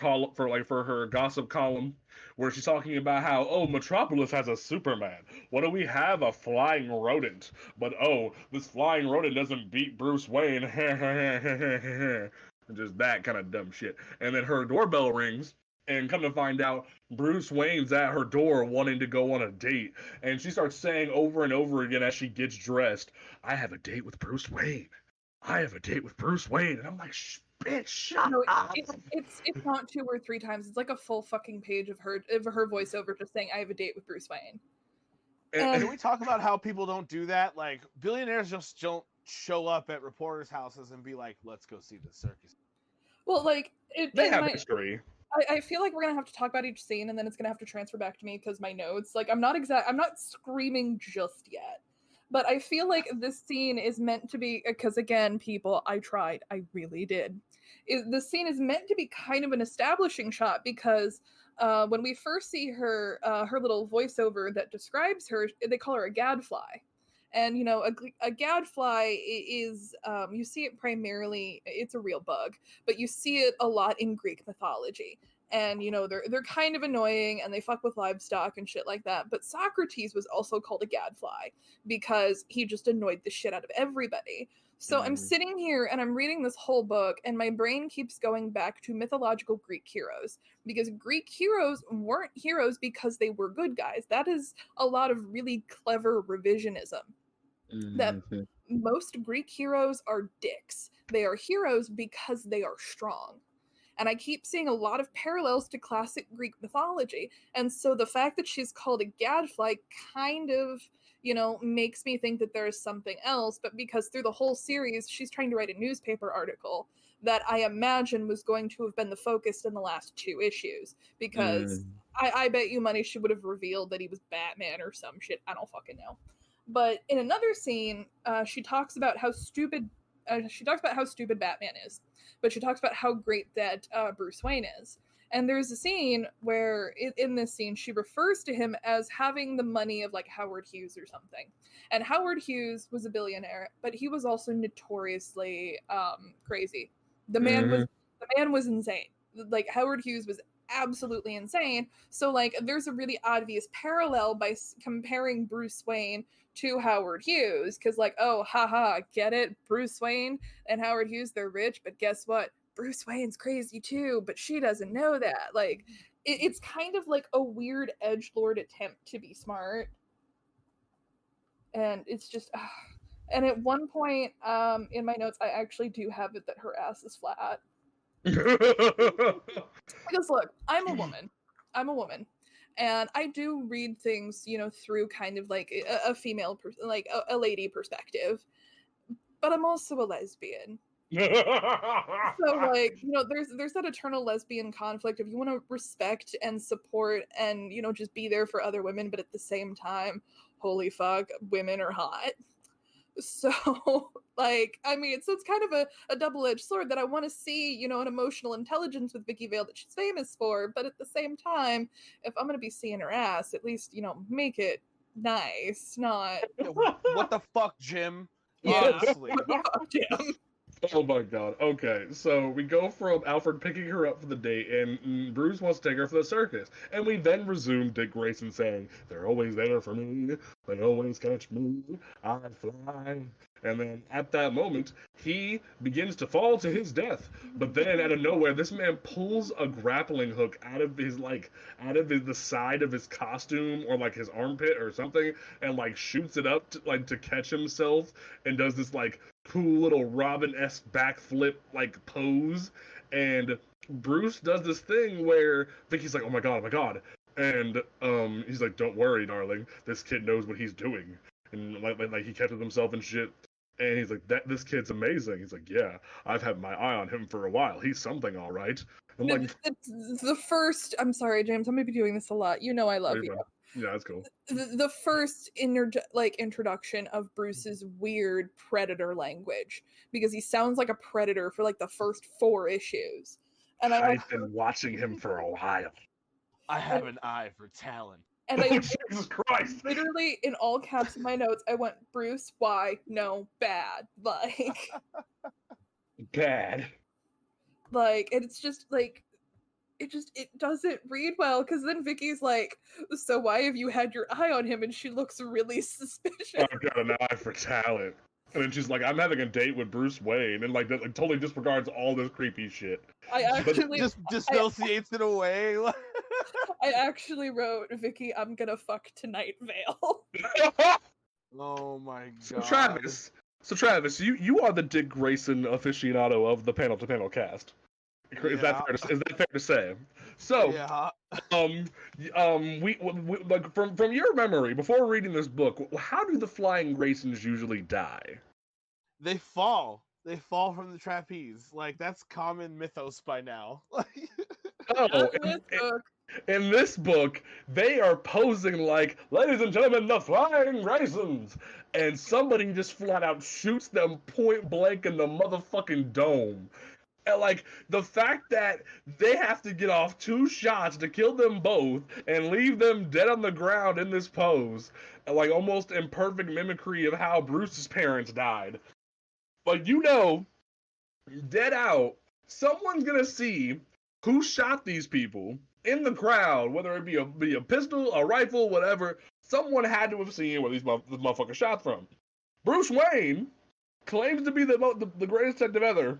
for her gossip column, where she's talking about how, oh, Metropolis has a Superman. What do we have? A flying rodent. But oh, this flying rodent doesn't beat Bruce Wayne. And just that kind of dumb shit. And then her doorbell rings, and come to find out, Bruce Wayne's at her door wanting to go on a date. And she starts saying over and over again as she gets dressed, I have a date with Bruce Wayne. I have a date with Bruce Wayne. And I'm like, bitch, shut up. It's not 2 or 3 times. It's like a full fucking page of her voiceover just saying, I have a date with Bruce Wayne. And can we talk about how people don't do that? Like, billionaires just don't show up at reporters' houses and be like, let's go see the circus. Well, like, they have history. I feel like we're gonna have to talk about each scene, and then it's gonna have to transfer back to me because my notes. Like, I'm not screaming just yet, but I feel like this scene is meant to be, because again, people, I tried, I really did. The scene is meant to be kind of an establishing shot because when we first see her, her little voiceover that describes her, they call her a gadfly. And, you know, a gadfly is, you see it primarily, it's a real bug, but you see it a lot in Greek mythology. and they're kind of annoying and they fuck with livestock and shit like that. But Socrates was also called a gadfly because he just annoyed the shit out of everybody. So I'm sitting here and I'm reading this whole book, and my brain keeps going back to mythological Greek heroes, because Greek heroes weren't heroes because they were good guys. That is a lot of really clever revisionism. That most Greek heroes are dicks. They are heroes because they are strong. And I keep seeing a lot of parallels to classic Greek mythology. And so the fact that she's called a gadfly kind of, makes me think that there is something else. But because through the whole series, she's trying to write a newspaper article that I imagine was going to have been the focus in the last 2 issues. Because I bet you money she would have revealed that he was Batman or some shit. I don't fucking know. But in another scene, she talks about how stupid Batman is, but she talks about how great that Bruce Wayne is. And there's a scene where, in this scene, she refers to him as having the money of like Howard Hughes or something. And Howard Hughes was a billionaire, but he was also notoriously crazy. The man was insane. Like, Howard Hughes was absolutely insane. So like, there's a really obvious parallel by comparing Bruce Wayne to Howard Hughes, because like, oh, haha, get it? Bruce Wayne and Howard Hughes, they're rich, but guess what? Bruce Wayne's crazy too, but she doesn't know that. Like, it's kind of like a weird edgelord attempt to be smart. And it's just, and at one point, in my notes, I actually do have it that her ass is flat. Because look, I'm a woman, and I do read things, through kind of like a female, like a lady perspective, but I'm also a lesbian. So like, there's that eternal lesbian conflict of you want to respect and support and just be there for other women, but at the same time, holy fuck, women are hot. So like, I mean, so it's kind of a double-edged sword that I want to see, an emotional intelligence with Vicky Vale that she's famous for, but at the same time, if I'm going to be seeing her ass, at least, make it nice, not what the fuck, Jim? Yeah. Honestly. What the fuck, Jim? Oh my god. Okay, so we go from Alfred picking her up for the date, and Bruce wants to take her for the circus. And we then resume Dick Grayson saying, "They're always there for me. They always catch me. I fly." And then at that moment, he begins to fall to his death. But then out of nowhere, this man pulls a grappling hook out of the side of his costume, or like his armpit or something, and like shoots it up to catch himself, and does this like cool little Robin-esque backflip like pose. And Bruce does this thing where Vicky's like, oh my god, and he's like, don't worry, darling, this kid knows what he's doing. And like he catches himself and shit. And he's like, this kid's amazing. He's like, yeah, I've had my eye on him for a while. He's something, all right. I'm like, it's the first. I'm sorry, James. I'm gonna be doing this a lot. I love you. Yeah, that's cool. The first introduction of Bruce's weird predator language, because he sounds like a predator for like the first 4 issues. And I've been watching him for a while. I have an eye for talent. And I Jesus Christ! Literally, in all caps in my notes, I went, Bruce, why? No, bad. Like, bad. Like, and it's just like, it doesn't read well, because then Vicky's like, so why have you had your eye on him? And she looks really suspicious. I've got an eye for talent. And then she's like, I'm having a date with Bruce Wayne, and like totally disregards all this creepy shit. I actually just dissociates it away. I actually wrote, Vicky, I'm gonna fuck tonight, Vale. Oh my god. So Travis, you are the Dick Grayson aficionado of the Panel to Panel cast. Is that fair to say? So, yeah. we like from your memory before reading this book, how do the Flying Graysons usually die? They fall. They fall from the trapeze. Like, that's common mythos by now. Oh, in this book, they are posing like, ladies and gentlemen, the Flying Graysons, and somebody just flat out shoots them point blank in the motherfucking dome. And like, the fact that they have to get off 2 shots to kill them both and leave them dead on the ground in this pose, like almost in perfect mimicry of how Bruce's parents died. But dead out, someone's gonna see who shot these people in the crowd, whether it be a pistol, a rifle, whatever. Someone had to have seen where this motherfucker shot from. Bruce Wayne claims to be the greatest detective ever.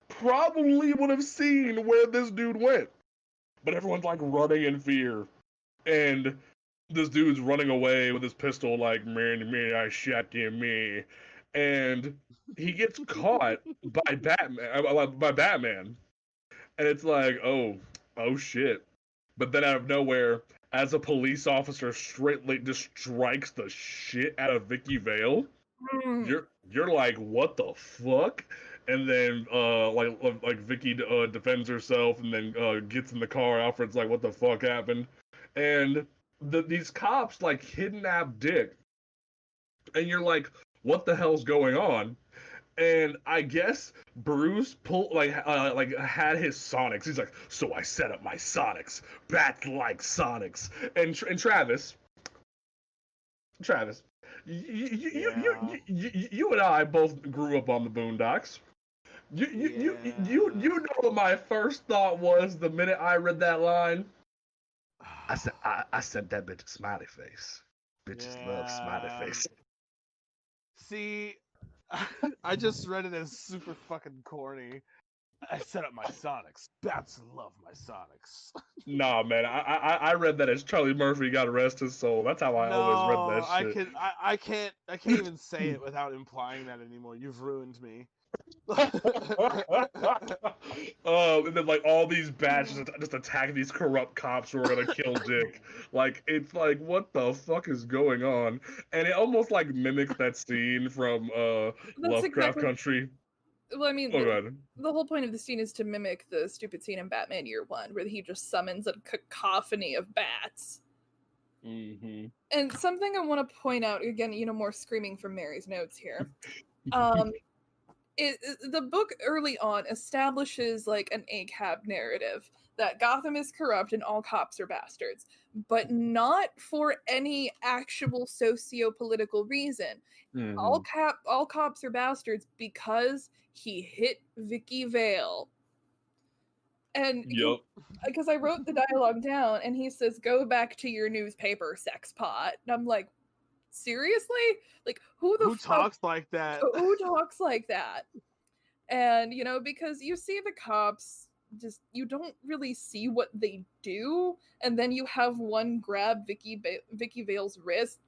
Probably would have seen where this dude went, but everyone's like running in fear, and this dude's running away with his pistol, like, man, I shot him, me. And he gets caught by Batman. And it's like, oh shit. But then out of nowhere, as a police officer straightly just strikes the shit out of Vicky Vale, you're like, what the fuck? And then like Vicky defends herself and then gets in the car. Alfred's like, what the fuck happened? And these cops like kidnap Dick, and you're like, what the hell's going on? And I guess Bruce had his sonics. He's like, so I set up my sonics, bats like sonics. And Travis, you and I both grew up on the Boondocks. You know what my first thought was the minute I read that line? I sent that bitch a smiley face. Bitches love smiley face. See, I just read it as super fucking corny. I set up my Sonics. Bats love my Sonics. Nah, man, I read that as Charlie Murphy got arrested, so that's how I always read that shit. I can't even say it without implying that anymore. You've ruined me. And then like all these bats just attack these corrupt cops who are gonna kill Dick. Like, it's like, what the fuck is going on? And it almost like mimics that scene from Lovecraft Country. Well, I mean, the whole point of the scene is to mimic the stupid scene in Batman Year One, where he just summons a cacophony of bats. Mm-hmm. And something I want to point out, again, more screaming from Mary's notes here. The book early on establishes like an ACAB narrative that Gotham is corrupt and all cops are bastards, but not for any actual socio-political reason. Mm-hmm. All cops are bastards because he hit Vicky Vale. And because I wrote the dialogue down, and he says, "Go back to your newspaper, sex pot." And I'm like, seriously? Like, who talks like that? Who talks like that? And because you see the cops, just you don't really see what they do, and then you have one grab Vicky Vale's wrist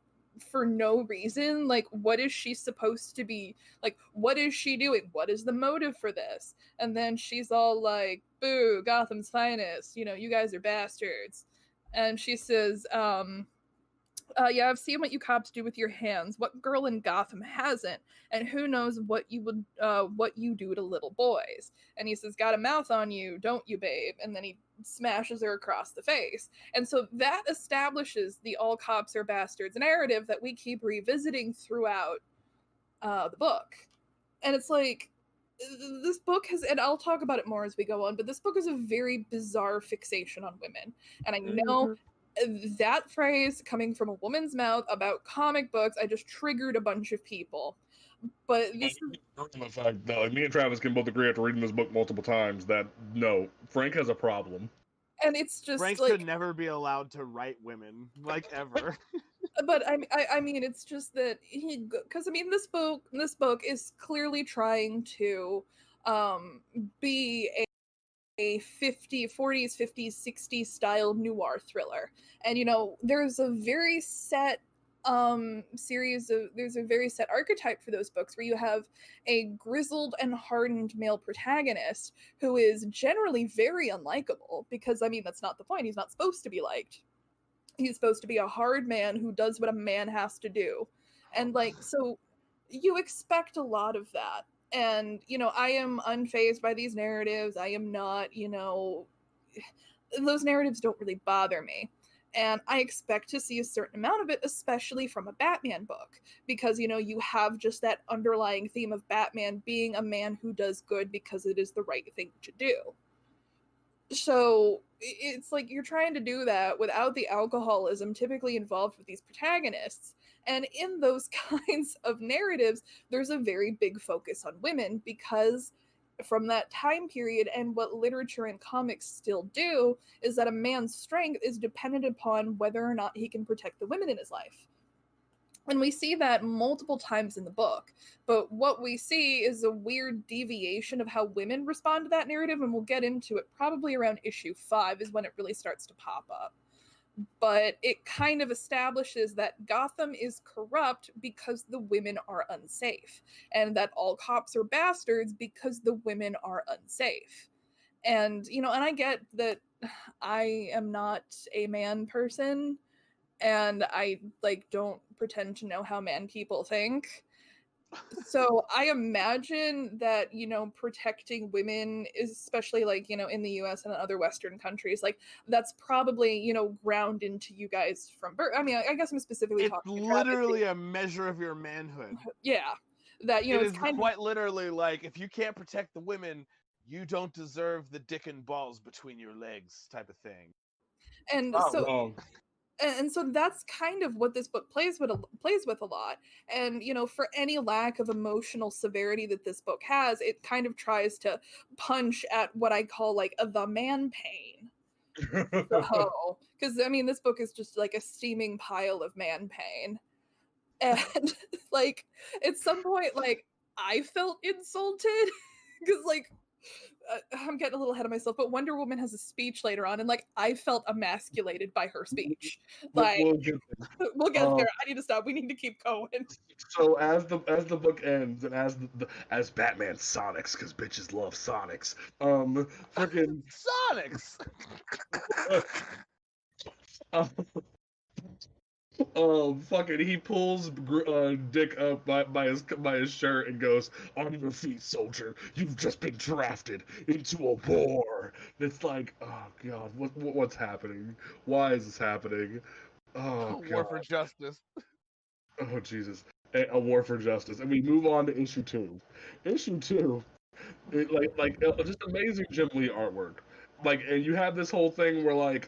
for no reason. Like, what is she supposed to be like? What is she doing? What is the motive for this? And then she's all like, "Boo, Gotham's finest, you guys are bastards." And she says, yeah, I've seen what you cops do with your hands. What girl in Gotham hasn't? And who knows what you do to little boys? And he says, got a mouth on you, don't you, babe? And then he smashes her across the face. And so that establishes the all cops are bastards narrative that we keep revisiting throughout the book. And it's like, this book has, and I'll talk about it more as we go on, but this book is a very bizarre fixation on women. And I know that phrase coming from a woman's mouth about comic books, I just triggered a bunch of people. But this is the fact that me and Travis can both agree after reading this book multiple times that no, Frank has a problem. And it's just Frank should never be allowed to write women, like, ever. But I mean, it's just that because this book is clearly trying to be a 40s, 50s, 60s style noir thriller. And there's a very set there's a very set archetype for those books where you have a grizzled and hardened male protagonist who is generally very unlikable, because I mean, that's not the point. He's not supposed to be liked. He's supposed to be a hard man who does what a man has to do. And like, so you expect a lot of that. And, I am unfazed by these narratives. I am not, those narratives don't really bother me. And I expect to see a certain amount of it, especially from a Batman book, because, you have just that underlying theme of Batman being a man who does good because it is the right thing to do. So it's like you're trying to do that without the alcoholism typically involved with these protagonists. And in those kinds of narratives, there's a very big focus on women because from that time period, and what literature and comics still do is that a man's strength is dependent upon whether or not he can protect the women in his life. And we see that multiple times in the book. But what we see is a weird deviation of how women respond to that narrative, and we'll get into it probably around issue 5 is when it really starts to pop up. But it kind of establishes that Gotham is corrupt because the women are unsafe, and that all cops are bastards because the women are unsafe. And, and I get that I am not a man person, and I don't pretend to know how man people think. So I imagine that, protecting women, especially in the US and other Western countries, that's probably, ground into you guys from birth. I mean, I guess I'm specifically talking It's literally a measure of your manhood. Yeah. That, it is quite literally like, if you can't protect the women, you don't deserve the dick and balls between your legs type of thing. And so and so that's kind of what this book plays with a lot. And for any lack of emotional severity that this book has, it kind of tries to punch at what I call the man pain. So, because I mean, this book is just a steaming pile of man pain. And at some point, I felt insulted because I'm getting a little ahead of myself, but Wonder Woman has a speech later on, and I felt emasculated by her speech. We'll get there. I need to stop. We need to keep going. So as the book ends, and as Batman Sonics, because bitches love Sonics. Freaking Sonics. Fucking he pulls Dick up by his shirt and goes, "On your feet, soldier. You've just been drafted into a war." And it's like, oh god, what's happening? Why is this happening? Oh god. War for justice. Oh Jesus. A war for justice. And we move on to issue 2. Issue 2, just amazing Jim Lee artwork. And you have this whole thing where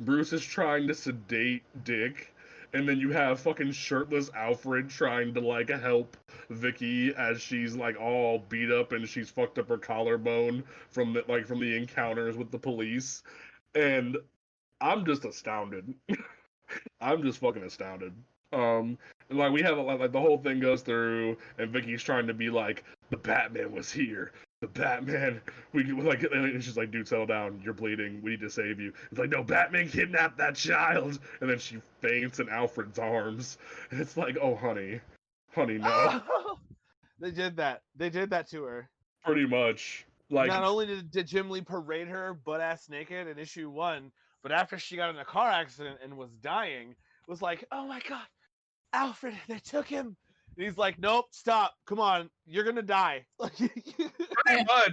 Bruce is trying to sedate Dick, and then you have fucking shirtless Alfred trying to help Vicky as she's all beat up and she's fucked up her collarbone from the encounters with the police. And I'm just astounded. I'm just fucking astounded. And we have the whole thing goes through, and Vicky's trying to be the Batman was here. The Batman, and she's like, dude, settle down. You're bleeding. We need to save you. It's like, no, Batman kidnapped that child. And then she faints in Alfred's arms. And it's like, oh, honey, no. They did that. They did that to her. Pretty much. Not only did Jim Lee parade her butt-ass naked in issue 1, but after she got in a car accident and was dying, it was like, oh my god, Alfred, they took him. And he's like, nope, stop. Come on, you're gonna die. Pretty much,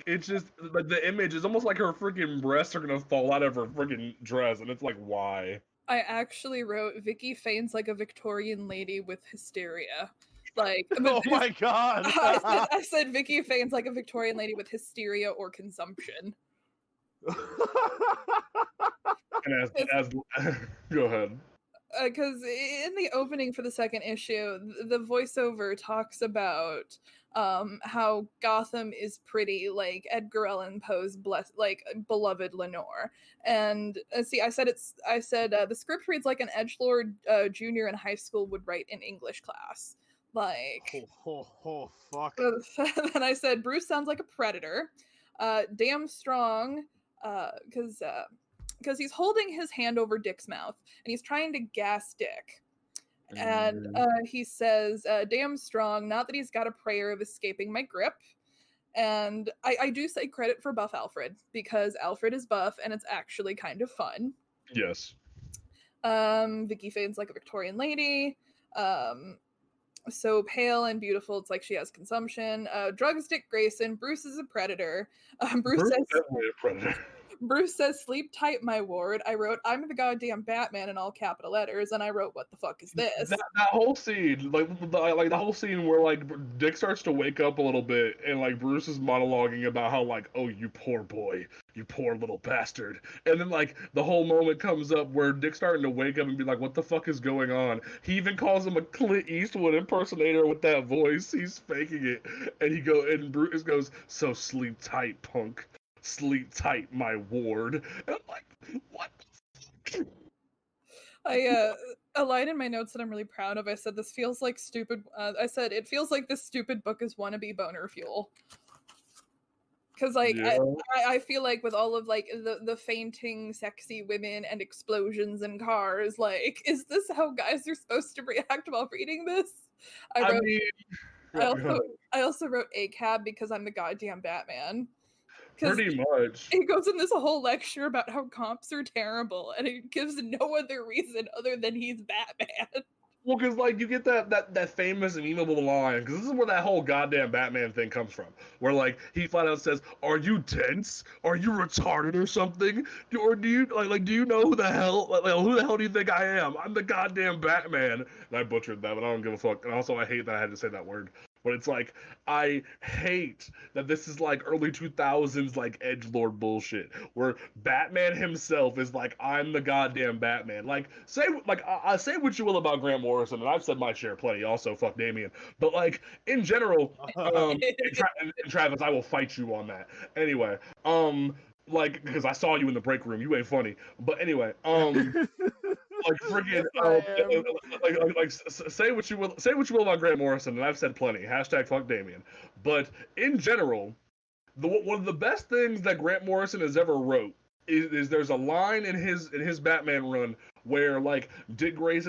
it's just the image is almost like her freaking breasts are gonna fall out of her freaking dress, and it's like, why? I actually wrote Vicky faints like a Victorian lady with hysteria. Oh my god! I said Vicky faints like a Victorian lady with hysteria or consumption. And as go ahead. Because in the opening for the second issue, the voiceover talks about how Gotham is pretty like Edgar Allan Poe's beloved Lenore. And I said the script reads like an edgelord junior in high school would write in English class. Fuck. Then I said Bruce sounds like a predator, damn strong, because he's holding his hand over Dick's mouth and he's trying to gas Dick. And he says, damn strong, not that he's got a prayer of escaping my grip. And I do say credit for buff Alfred, because Alfred is buff and it's actually kind of fun. Yes. Vicky faints like a Victorian lady. So pale and beautiful, it's like she has consumption. Drugs Dick Grayson. Bruce is a predator. Bruce says, a predator. Bruce says, "Sleep tight, my ward." I wrote, "I'm the goddamn Batman" in all capital letters, and I wrote, "What the fuck is this?" That whole scene, like the whole scene where like Dick starts to wake up a little bit, and like Bruce is monologuing about how like, "Oh, you poor boy, you poor little bastard," and then like the whole moment comes up where Dick's starting to wake up and be like, "What the fuck is going on?" He even calls him a Clint Eastwood impersonator with that voice. He's faking it, and Bruce goes, "So sleep tight, punk. Sleep tight, my ward." And I'm like, what? A line in my notes that I'm really proud of. I said, "This feels like stupid." I said, "It feels like this stupid book is wannabe boner fuel." Because like Yeah. I feel like with all of like the fainting sexy women and explosions in cars, like, is this how guys are supposed to react while reading this? I mean, I also wrote a cab because I'm the goddamn Batman. pretty much. He goes in this whole lecture about how cops are terrible, and it gives no other reason other than he's Batman. Well, because like you get that famous and memeable line, because this is where that whole goddamn Batman thing comes from, where like he flat out says, "Are you dense? Are you retarded or something? Or do you do you know who the hell who the hell do you think I am? I'm the goddamn Batman." And I butchered that, but I don't give a fuck. And also, I hate that I had to say that word. But it's like, I hate that this is like early 2000s like edgelord bullshit, where Batman himself is like, "I'm the goddamn Batman." Like, I say what you will about Grant Morrison, and I've said my share plenty. Also, fuck Damian. But like in general, and Travis, I will fight you on that. Anyway, like because I saw you in the break room, you ain't funny. But anyway, like freaking say what you will about Grant Morrison, and I've said plenty. Hashtag fuck Damian. But in general, one of the best things that Grant Morrison has ever wrote is there's a line in his Batman run where like Bruce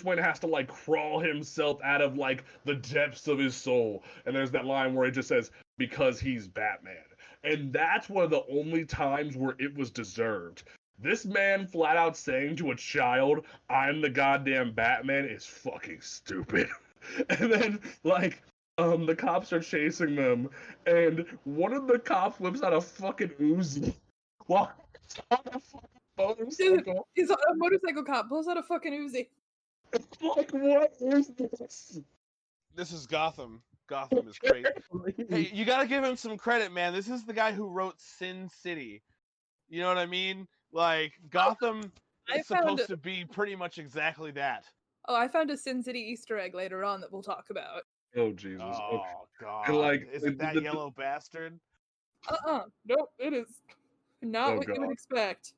Wayne has to like crawl himself out of like the depths of his soul, and there's that line where it just says, "Because he's Batman," and that's one of the only times where it was deserved. This man flat out saying to a child, "I'm the goddamn Batman," is fucking stupid. And then, like, the cops are chasing them, and one of the cops whips out a fucking Uzi while he's on a fucking motorcycle. He's on a motorcycle cop, pulls out a fucking Uzi. It's like, what is this? This is Gotham. Gotham is great. Hey, you gotta give him some credit, man. This is the guy who wrote Sin City. You know what I mean? Like, Gotham is supposed to be pretty much exactly that. Oh, I found a Sin City Easter egg later on that we'll talk about. Oh, Jesus. Oh, God. Like, is it that yellow bastard? Nope, it is not what God. you would expect.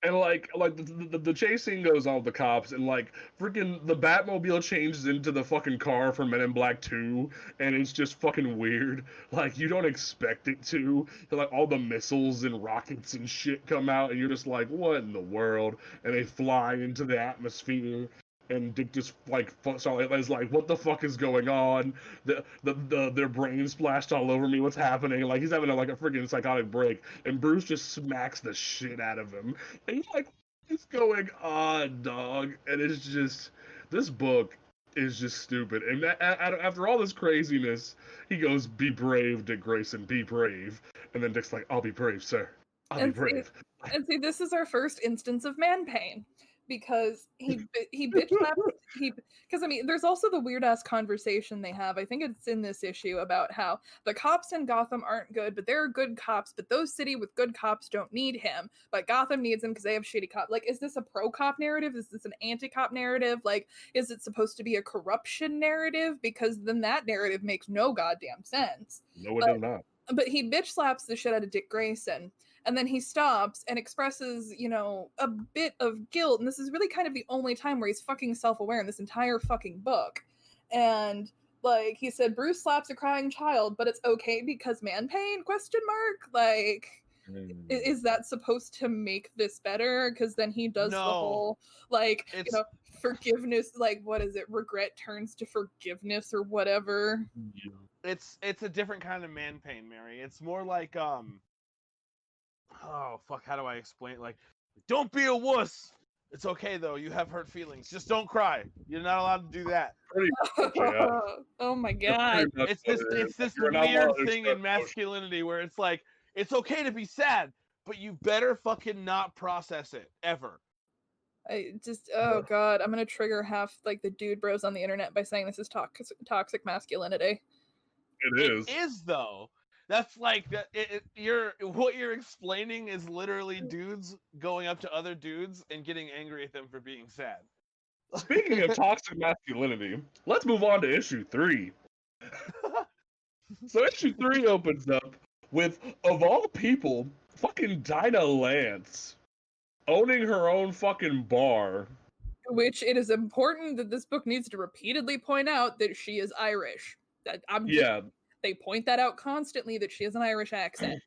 And like the chase scene goes on with the cops, and like freaking the Batmobile changes into the fucking car from Men in Black 2, and it's just fucking weird. Like, you don't expect it to. Like, all the missiles and rockets and shit come out, and you're just like, what in the world? And they fly into the atmosphere. And Dick just like is like, what the fuck is going on? Their brains splashed all over me. What's happening? Like, he's having a freaking psychotic break, and Bruce just smacks the shit out of him. And he's like, what's going on, dog? And it's just, this book is just stupid. And after all this craziness, he goes, "Be brave, Dick Grayson, be brave." And then Dick's like, "I'll be brave, sir. I'll be brave." And see, this is our first instance of man pain. Because he bitch slapped because I mean there's also the weird ass conversation they have. I think it's in this issue about how the cops in Gotham aren't good, but there are good cops, but those city with good cops don't need him, but Gotham needs him because they have shitty cops. Like, is this a pro cop narrative? Is this an anti cop narrative? Like, is it supposed to be a corruption narrative? Because then that narrative makes no goddamn sense. No, it does not. But he bitch slaps the shit out of Dick Grayson. And then he stops and expresses, a bit of guilt. And this is really kind of the only time where he's fucking self-aware in this entire fucking book. And, like, he said, "Bruce slaps a crying child, but it's okay because man pain, ? Like, is that supposed to make this better? Because then he does the whole, like, forgiveness, like, what is it? Regret turns to forgiveness or whatever. It's a different kind of man pain, Mary. It's more like, oh, fuck, how do I explain it? Like, don't be a wuss. It's okay, though. You have hurt feelings. Just don't cry. You're not allowed to do that. Oh, my God. It's this weird thing in masculinity where it's like, It's okay to be sad, but you better fucking not process it ever. Oh god, I'm gonna trigger half like the dude bros on the internet by saying this is toxic masculinity. It is. It is though. That's like that. What you're explaining is literally dudes going up to other dudes and getting angry at them for being sad. Speaking of toxic masculinity, let's move on to issue 3. So issue 3 opens up with, of all people, fucking Dinah Lance owning her own fucking bar. Which it is important that this book needs to repeatedly point out that she is Irish. Yeah, They point that out constantly that she has an Irish accent.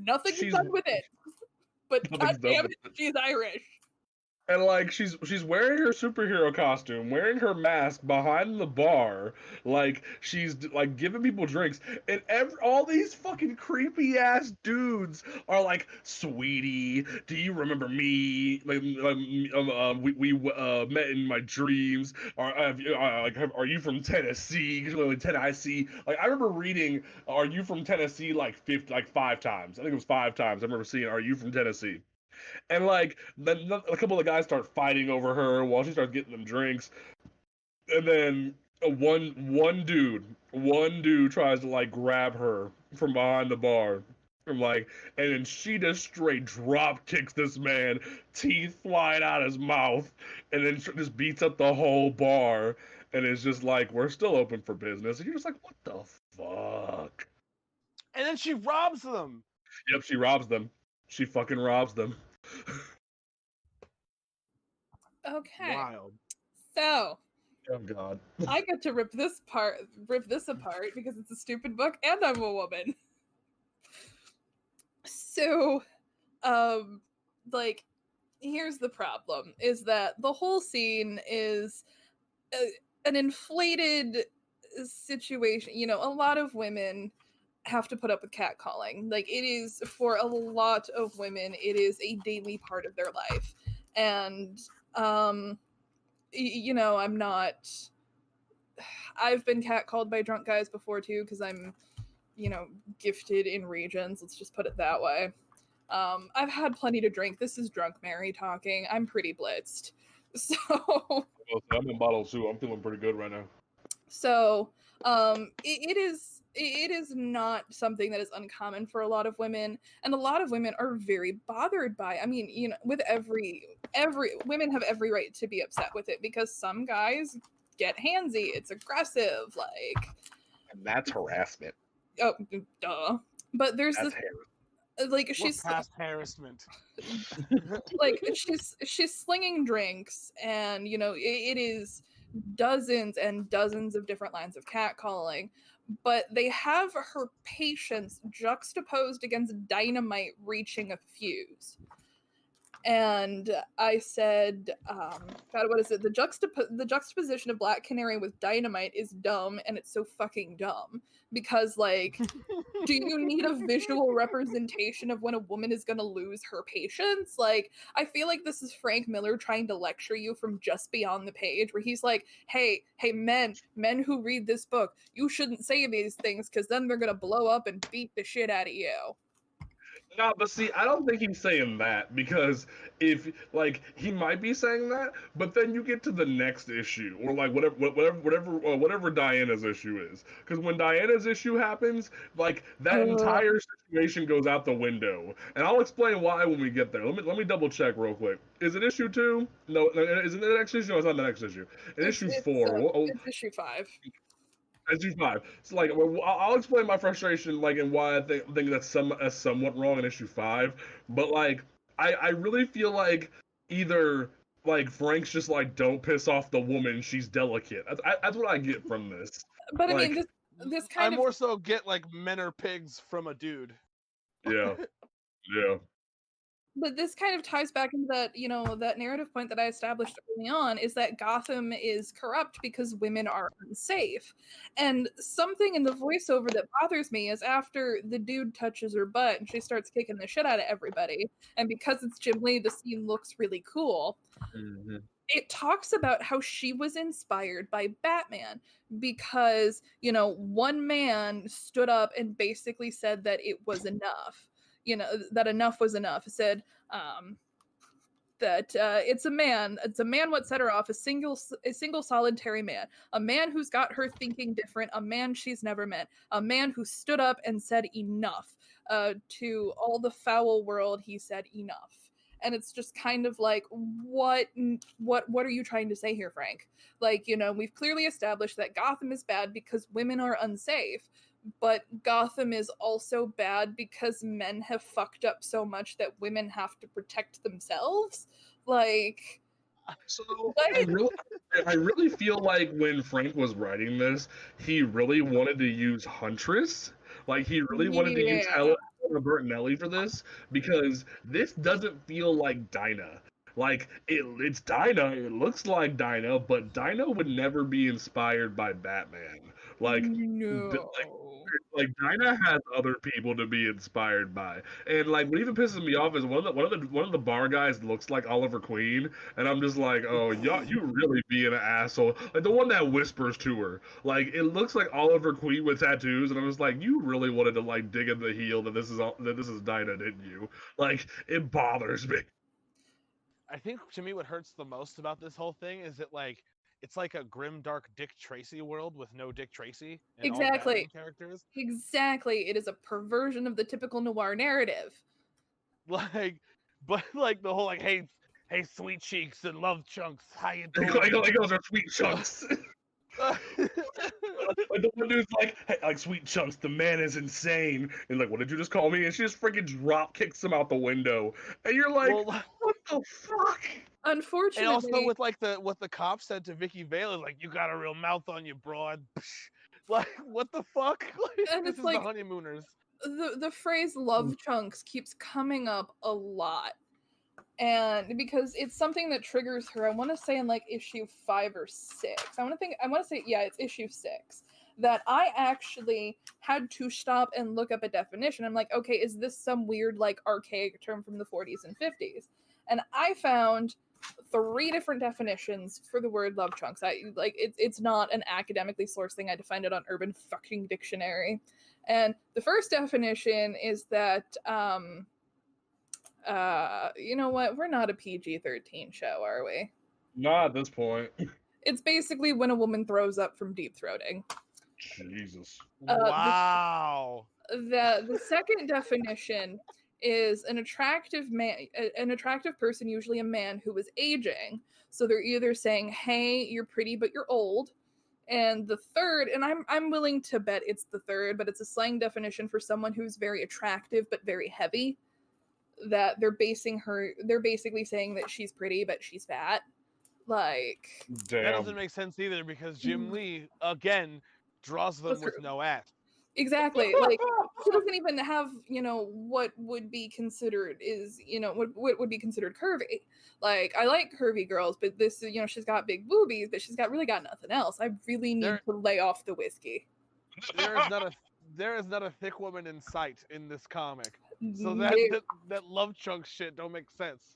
Nothing's She's- done with it. But Nothing's done goddamn with it, she's Irish. and like she's wearing her superhero costume, wearing her mask behind the bar, like she's like giving people drinks, and all these fucking creepy ass dudes are like, "Sweetie, do you remember me? Like, we met in my dreams. Are you from Tennessee? Because you're in Tennessee." Like I remember reading, "Are you from Tennessee?" like 5 times. I think it was 5 times. I remember seeing, "Are you from Tennessee?" And like then a couple of guys start fighting over her while she starts getting them drinks, and then one dude tries to like grab her from behind the bar, from like, and then she just straight drop kicks this man, teeth flying out his mouth, and then just beats up the whole bar, and it's just like, we're still open for business, and you're just like, what the fuck? And then she robs them. Yep, she robs them. She fucking robs them. Okay. Wild. So Oh god. I get to rip this apart because it's a stupid book and I'm a woman. So, like, here's the problem: is that the whole scene is an inflated situation. You know, a lot of women have to put up with catcalling. Like, it is, for a lot of women, it is a daily part of their life. And you know, I've been catcalled by drunk guys before too, because I'm, you know, gifted in regions, let's just put it that way. I've had plenty to drink. This is Drunk Mary talking. I'm pretty blitzed. So I'm in bottle too. I'm feeling pretty good right now. So it is not something that is uncommon for a lot of women, and a lot of women are very bothered by. I mean, you know, with every women have every right to be upset with it, because some guys get handsy. It's aggressive, like, And that's harassment. oh, duh. But there's That's this, like, We're she's past harassment. like she's slinging drinks, and you know, it is dozens and dozens of different lines of catcalling, but they have her patience juxtaposed against Dynamite reaching a fuse. And I said, God, what is it? The juxtaposition of Black Canary with Dynamite is dumb, and it's so fucking dumb. Because, like, do you need a visual representation of when a woman is gonna lose her patience? Like, I feel like this is Frank Miller trying to lecture you from just beyond the page, where he's like, hey, men who read this book, you shouldn't say these things, because then they're gonna blow up and beat the shit out of you. No, but see, I don't think he's saying that, because if, like, he might be saying that, but then you get to the next issue, or like whatever Diana's issue is, because when Diana's issue happens, like, that entire situation goes out the window, and I'll explain why when we get there. Let me double check real quick. Is it issue 2? No, is it the next issue? No, it's not the next issue. Issue 4. It's issue 5. Issue 5. So, like, I'll explain my frustration, like, and why I think that's somewhat wrong in issue 5. But like, I really feel like either like Frank's just like, don't piss off the woman, she's delicate. That's what I get from this. But Like, I mean, this kind I of more so get like men are pigs from a dude. Yeah, yeah. But this kind of ties back into that, you know, that narrative point that I established early on, is that Gotham is corrupt because women are unsafe. And something in the voiceover that bothers me is after the dude touches her butt and she starts kicking the shit out of everybody, and because it's Jim Lee, the scene looks really cool. Mm-hmm. It talks about how she was inspired by Batman because, you know, one man stood up and basically said that it was enough. that enough was enough. It said that it's a man what set her off, a single solitary man, a man who's got her thinking different, a man she's never met, a man who stood up and said enough. To all the foul world he said enough. And it's just kind of like, what are you trying to say here, Frank? Like, we've clearly established that Gotham is bad because women are unsafe, but Gotham is also bad because men have fucked up so much that women have to protect themselves. Like, so I really feel like when Frank was writing this, he really wanted to use Huntress. Like, he really wanted to use Helena Bertinelli for this, because this doesn't feel like Dinah. Like, it's Dinah, it looks like Dinah, but Dinah would never be inspired by Batman. Like, no. like Dinah has other people to be inspired by, and like what even pisses me off is one of the bar guys looks like Oliver Queen, and I'm just like, oh, you really be an asshole. Like the one that whispers to her, like it looks like Oliver Queen with tattoos, and I'm just like, you really wanted to like dig in the heel that this is Dinah, didn't you? Like it bothers me. I think to me what hurts the most about this whole thing is that like it's like a grim dark Dick Tracy world with no Dick Tracy and Exactly. all Batman characters. Exactly. It is a perversion of the typical noir narrative. Like, but like the whole like, hey, sweet cheeks and love chunks, how you doing? Like those are sweet chunks. Like the one dude's like, hey, like sweet chunks, the man is insane. And like, what did you just call me? And she just freaking drop kicks him out the window. And you're like, what the fuck? Unfortunately, and also with like what the cop said to Vicky Vale is like, you got a real mouth on you, broad. Like, what the fuck? Like, and this it's is like the honeymooners. The phrase "love chunks" keeps coming up a lot, and because it's something that triggers her. I want to say in like issue 5 or 6. I want to say it's issue 6 that I actually had to stop and look up a definition. I'm like, okay, is this some weird like archaic term from the 40s and 50s? And I found 3 different definitions for the word love chunks. It's not an academically sourced thing. I defined it on Urban fucking Dictionary. And the first definition is that you know what? We're not a PG-13 show, are we? Not at this point. It's basically when a woman throws up from deep throating. Jesus. Wow. The second definition is an attractive person, usually a man, who is aging. So they're either saying, hey, you're pretty but you're old. And the third, and I'm willing to bet it's the third, but it's a slang definition for someone who's very attractive but very heavy. That they're basically saying that she's pretty but she's fat. Like, damn. That doesn't make sense either, because Jim Lee again draws them with no ass. Exactly. Like, she doesn't even have, what would be considered what would be considered curvy. Like, I like curvy girls, but this, she's got big boobies, but she's really got nothing else. I really need to lay off the whiskey. There is not a thick woman in sight in this comic. So that love chunk shit don't make sense.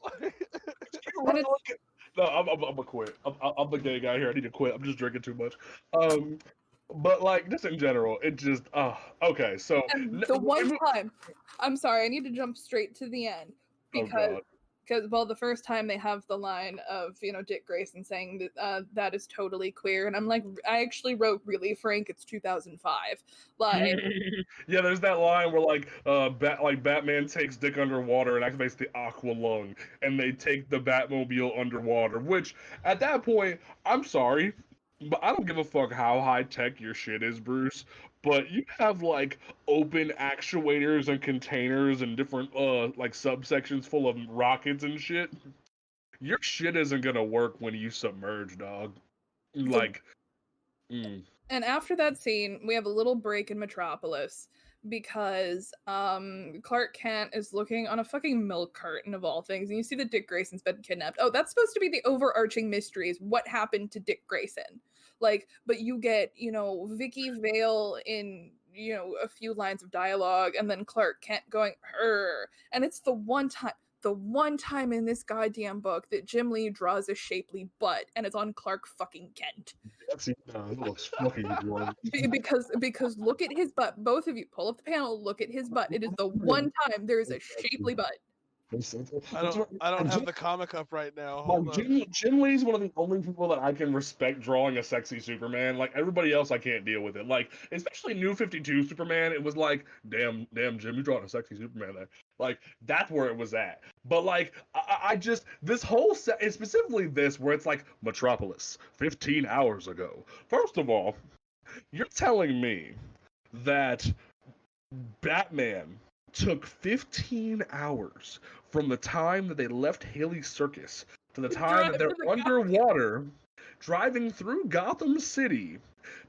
No, I'm gonna quit. I'm the gay guy here. I need to quit. I'm just drinking too much. But like just in general, it just okay. So the one time, I'm sorry, I need to jump straight to the end because the first time they have the line of Dick Grayson saying that that is totally queer, and I'm like, I actually wrote, really, Frank, it's 2005. Like, yeah, there's that line where like Batman takes Dick underwater and activates the Aqua Lung, and they take the Batmobile underwater. Which at that point, I'm sorry, but I don't give a fuck how high tech your shit is, Bruce. But you have like open actuators and containers and different like subsections full of rockets and shit. Your shit isn't gonna work when you submerge, dog. Like, And after that scene, we have a little break in Metropolis because Clark Kent is looking on a fucking milk carton of all things, and you see that Dick Grayson's been kidnapped. Oh, that's supposed to be the overarching mystery, is what happened to Dick Grayson. Like, but you get, Vicky Vale in, a few lines of dialogue, and then Clark Kent going, her. And it's the one time the one time in this goddamn book that Jim Lee draws a shapely butt, and it's on Clark fucking Kent. It looks fucking good. Because look at his butt. Both of you pull up the panel, look at his butt. It is the one time there is a shapely butt. I don't have the comic up right now. Hold on. Jim Lee's one of the only people that I can respect drawing a sexy Superman. Like everybody else, I can't deal with it. Like especially New 52 Superman, it was like, damn, Jim, you drawing a sexy Superman there. Like that's where it was at. But like, I just this whole set, and specifically this, where it's like Metropolis, 15 hours ago. First of all, you're telling me that Batman took 15 hours from the time that they left Haley's Circus to the time that they're underwater, driving through Gotham City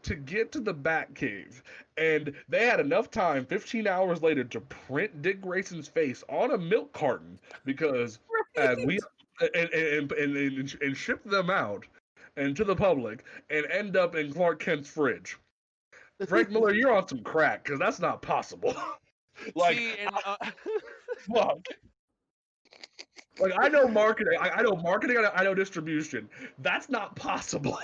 to get to the Batcave. And they had enough time, 15 hours later, to print Dick Grayson's face on a milk carton because and ship them out and to the public and end up in Clark Kent's fridge. Frank Miller, you're on some crack because that's not possible. Like, See, and, fuck. Like, I know marketing, I know distribution. That's not possible.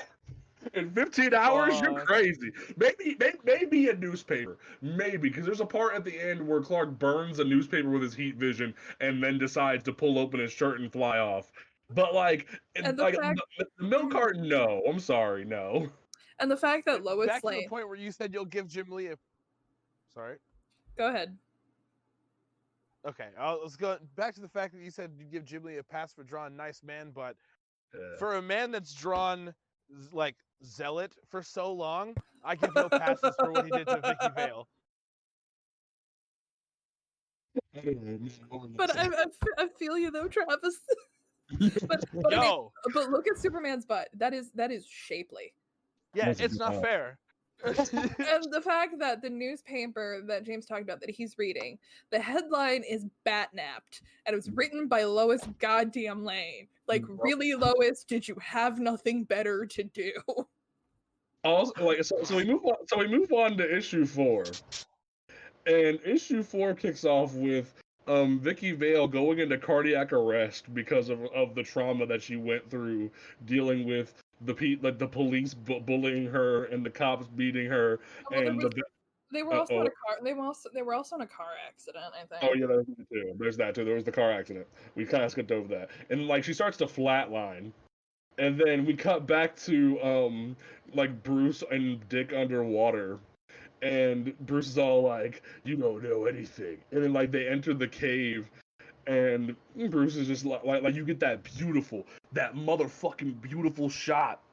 In 15 hours, you're crazy. Maybe a newspaper. Maybe, because there's a part at the end where Clark burns a newspaper with his heat vision and then decides to pull open his shirt and fly off. But, like, the milk carton, no. I'm sorry, no. And the fact that Lois back Lane... to the point where you said you'll give Jim Lee a... Sorry? Go ahead. Okay, let's go back to the fact that you said you give Jim Lee a pass for drawing nice man, but for a man that's drawn like Zealot for so long, I give no passes for what he did to Vicky Vale. But I feel you though, Travis. but look at Superman's butt. That is shapely. Yeah, it's not fair. And the fact that the newspaper that James talked about that he's reading, the headline is Batnapped, and it was written by Lois goddamn Lane. Like, really, Lois, did you have nothing better to do? Also, like, so we move on. So we move on to issue 4, and issue 4 kicks off with Vicky Vale going into cardiac arrest because of the trauma that she went through dealing with the police bullying her and the cops beating her, and they were also in a car. They were also in a car accident, I think. Oh yeah, there's that too. There was the car accident. We kind of skipped over that, and like she starts to flatline, and then we cut back to like Bruce and Dick underwater, and Bruce is all like, "You don't know anything," and then like they enter the cave. And Bruce is just like you get that motherfucking beautiful shot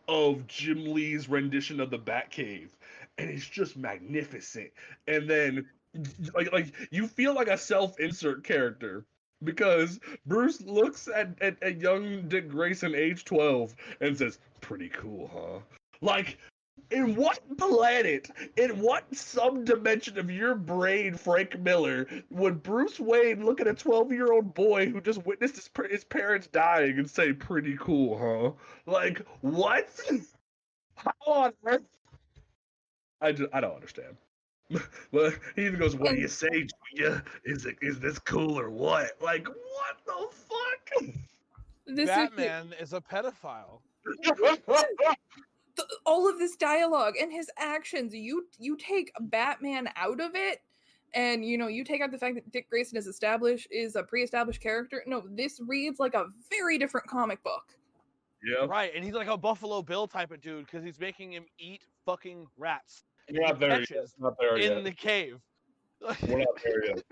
of Jim Lee's rendition of the Batcave, and it's just magnificent. And then like you feel like a self-insert character because Bruce looks at young Dick Grayson, age 12, and says, "Pretty cool, huh?" Like, in what planet, in what sub-dimension of your brain, Frank Miller, would Bruce Wayne look at a 12-year-old boy who just witnessed his parents dying and say, "Pretty cool, huh?" Like, what? How on earth? I don't understand. Well, he even goes, "What do you say, Julia? Is this cool or what?" Like, what the fuck? Batman is a pedophile. All of this dialogue and his actions, you take Batman out of it, and you take out the fact that Dick Grayson is a pre-established character. No, this reads like a very different comic book. Yeah, right, and he's like a Buffalo Bill type of dude because he's making him eat fucking rats. You're not there yet. Not there yet. In the cave. We're not there yet.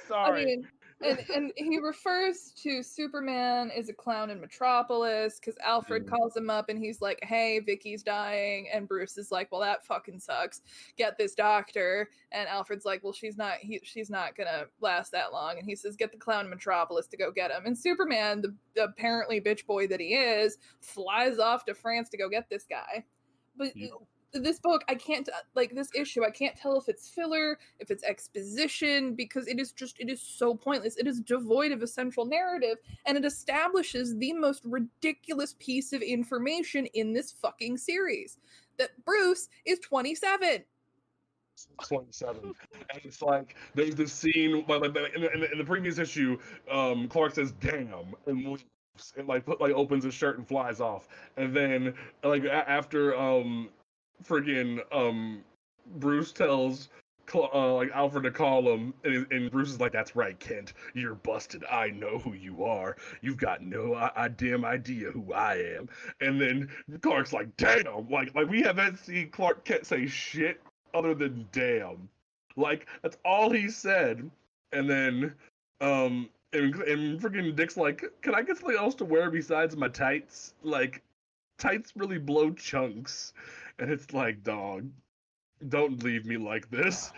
Sorry. I mean, and he refers to Superman as a clown in Metropolis because Alfred calls him up and he's like, "Hey, Vicky's dying," and Bruce is like, "Well, that fucking sucks. Get this doctor." And Alfred's like, "Well, she's not gonna last that long." And he says, "Get the clown in Metropolis to go get him." And Superman, the apparently bitch boy that he is, flies off to France to go get this guy. But this book, I can't, like, this issue, I can't tell if it's filler, if it's exposition, because it is so pointless. It is devoid of a central narrative, and it establishes the most ridiculous piece of information in this fucking series, that Bruce is 27. 27. And it's like there's this scene like in the previous issue, Clark says damn and leaves and opens his shirt and flies off. And then after friggin' Bruce tells Alfred to call him, and Bruce is like, "That's right, Kent. You're busted. I know who you are. You've got no damn idea who I am." And then Clark's like, "Damn!" Like we haven't seen Clark Kent say shit other than "damn." Like that's all he said. And then and freaking Dick's like, "Can I get something else to wear besides my tights? Like tights really blow chunks." And it's like, dog, don't leave me like this.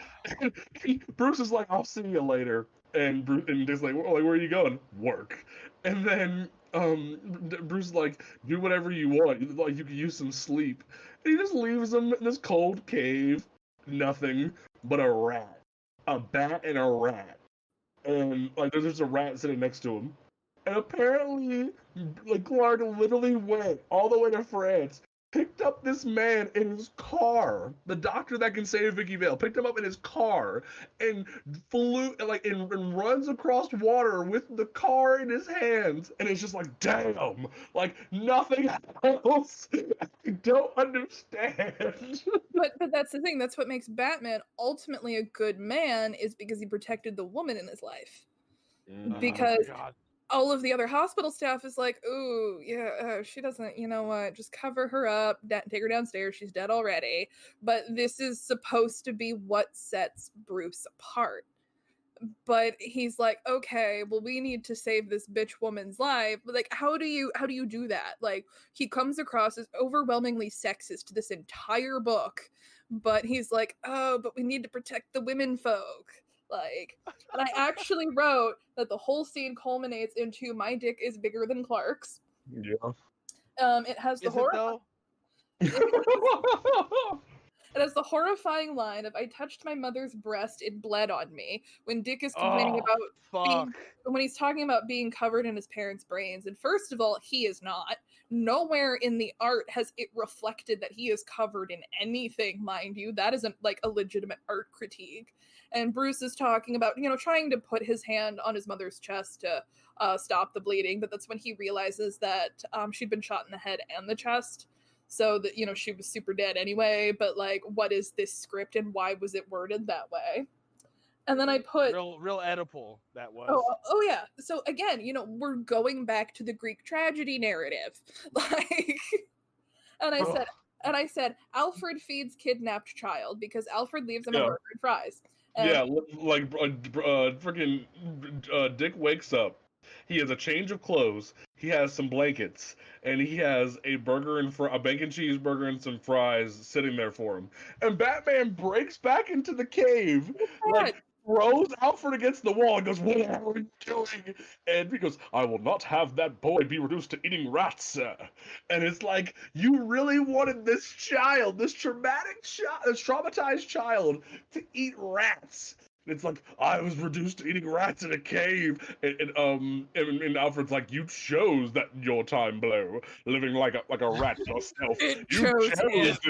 Bruce is like, "I'll see you later." And Dick's like, "Well, where are you going?" "Work." And then Bruce is like, "Do whatever you want. Like you can use some sleep." And he just leaves him in this cold cave, nothing but a rat, a bat, and a rat. And there's just a rat sitting next to him. And apparently, Clark literally went all the way to France, picked up this man in his car, the doctor that can save Vicky Vale, picked him up in his car, and flew, and runs across water with the car in his hands, and it's just like, damn, nothing else. I don't understand. But that's the thing. That's what makes Batman ultimately a good man, is because he protected the woman in his life. Because all of the other hospital staff is like, "Ooh, yeah, she doesn't, you know what, just cover her up, take her downstairs, she's dead already." But this is supposed to be what sets Bruce apart. But he's like, "Okay, well, we need to save this bitch woman's life." But how do you do that? He comes across as overwhelmingly sexist this entire book, but he's like, "Oh, but we need to protect the women folk." And I actually wrote that the whole scene culminates into "My dick is bigger than Clark's." Yeah. It has the horror. It has the horrifying line of, "I touched my mother's breast, it bled on me," when Dick is complaining about when he's talking about being covered in his parents' brains. And first of all, he is not. Nowhere in the art has it reflected that he is covered in anything, mind you. That isn't a legitimate art critique. And Bruce is talking about, trying to put his hand on his mother's chest to stop the bleeding, but that's when he realizes that she'd been shot in the head and the chest. So that, she was super dead anyway, but what is this script and why was it worded that way? And then I put real Oedipal that was. Oh yeah. So again, we're going back to the Greek tragedy narrative. And I said Alfred feeds kidnapped child because Alfred leaves him a burger and fries. And freaking Dick wakes up. He has a change of clothes. He has some blankets, and he has a burger and a bacon cheeseburger and some fries sitting there for him. And Batman breaks back into the cave, throws Alfred against the wall and goes, "What are you doing?" And he goes, "I will not have that boy be reduced to eating rats, sir." And it's like, you really wanted this child, this traumatized child, to eat rats. It's like, "I was reduced to eating rats in a cave," and Alfred's like, "You chose your time below, living like a rat yourself.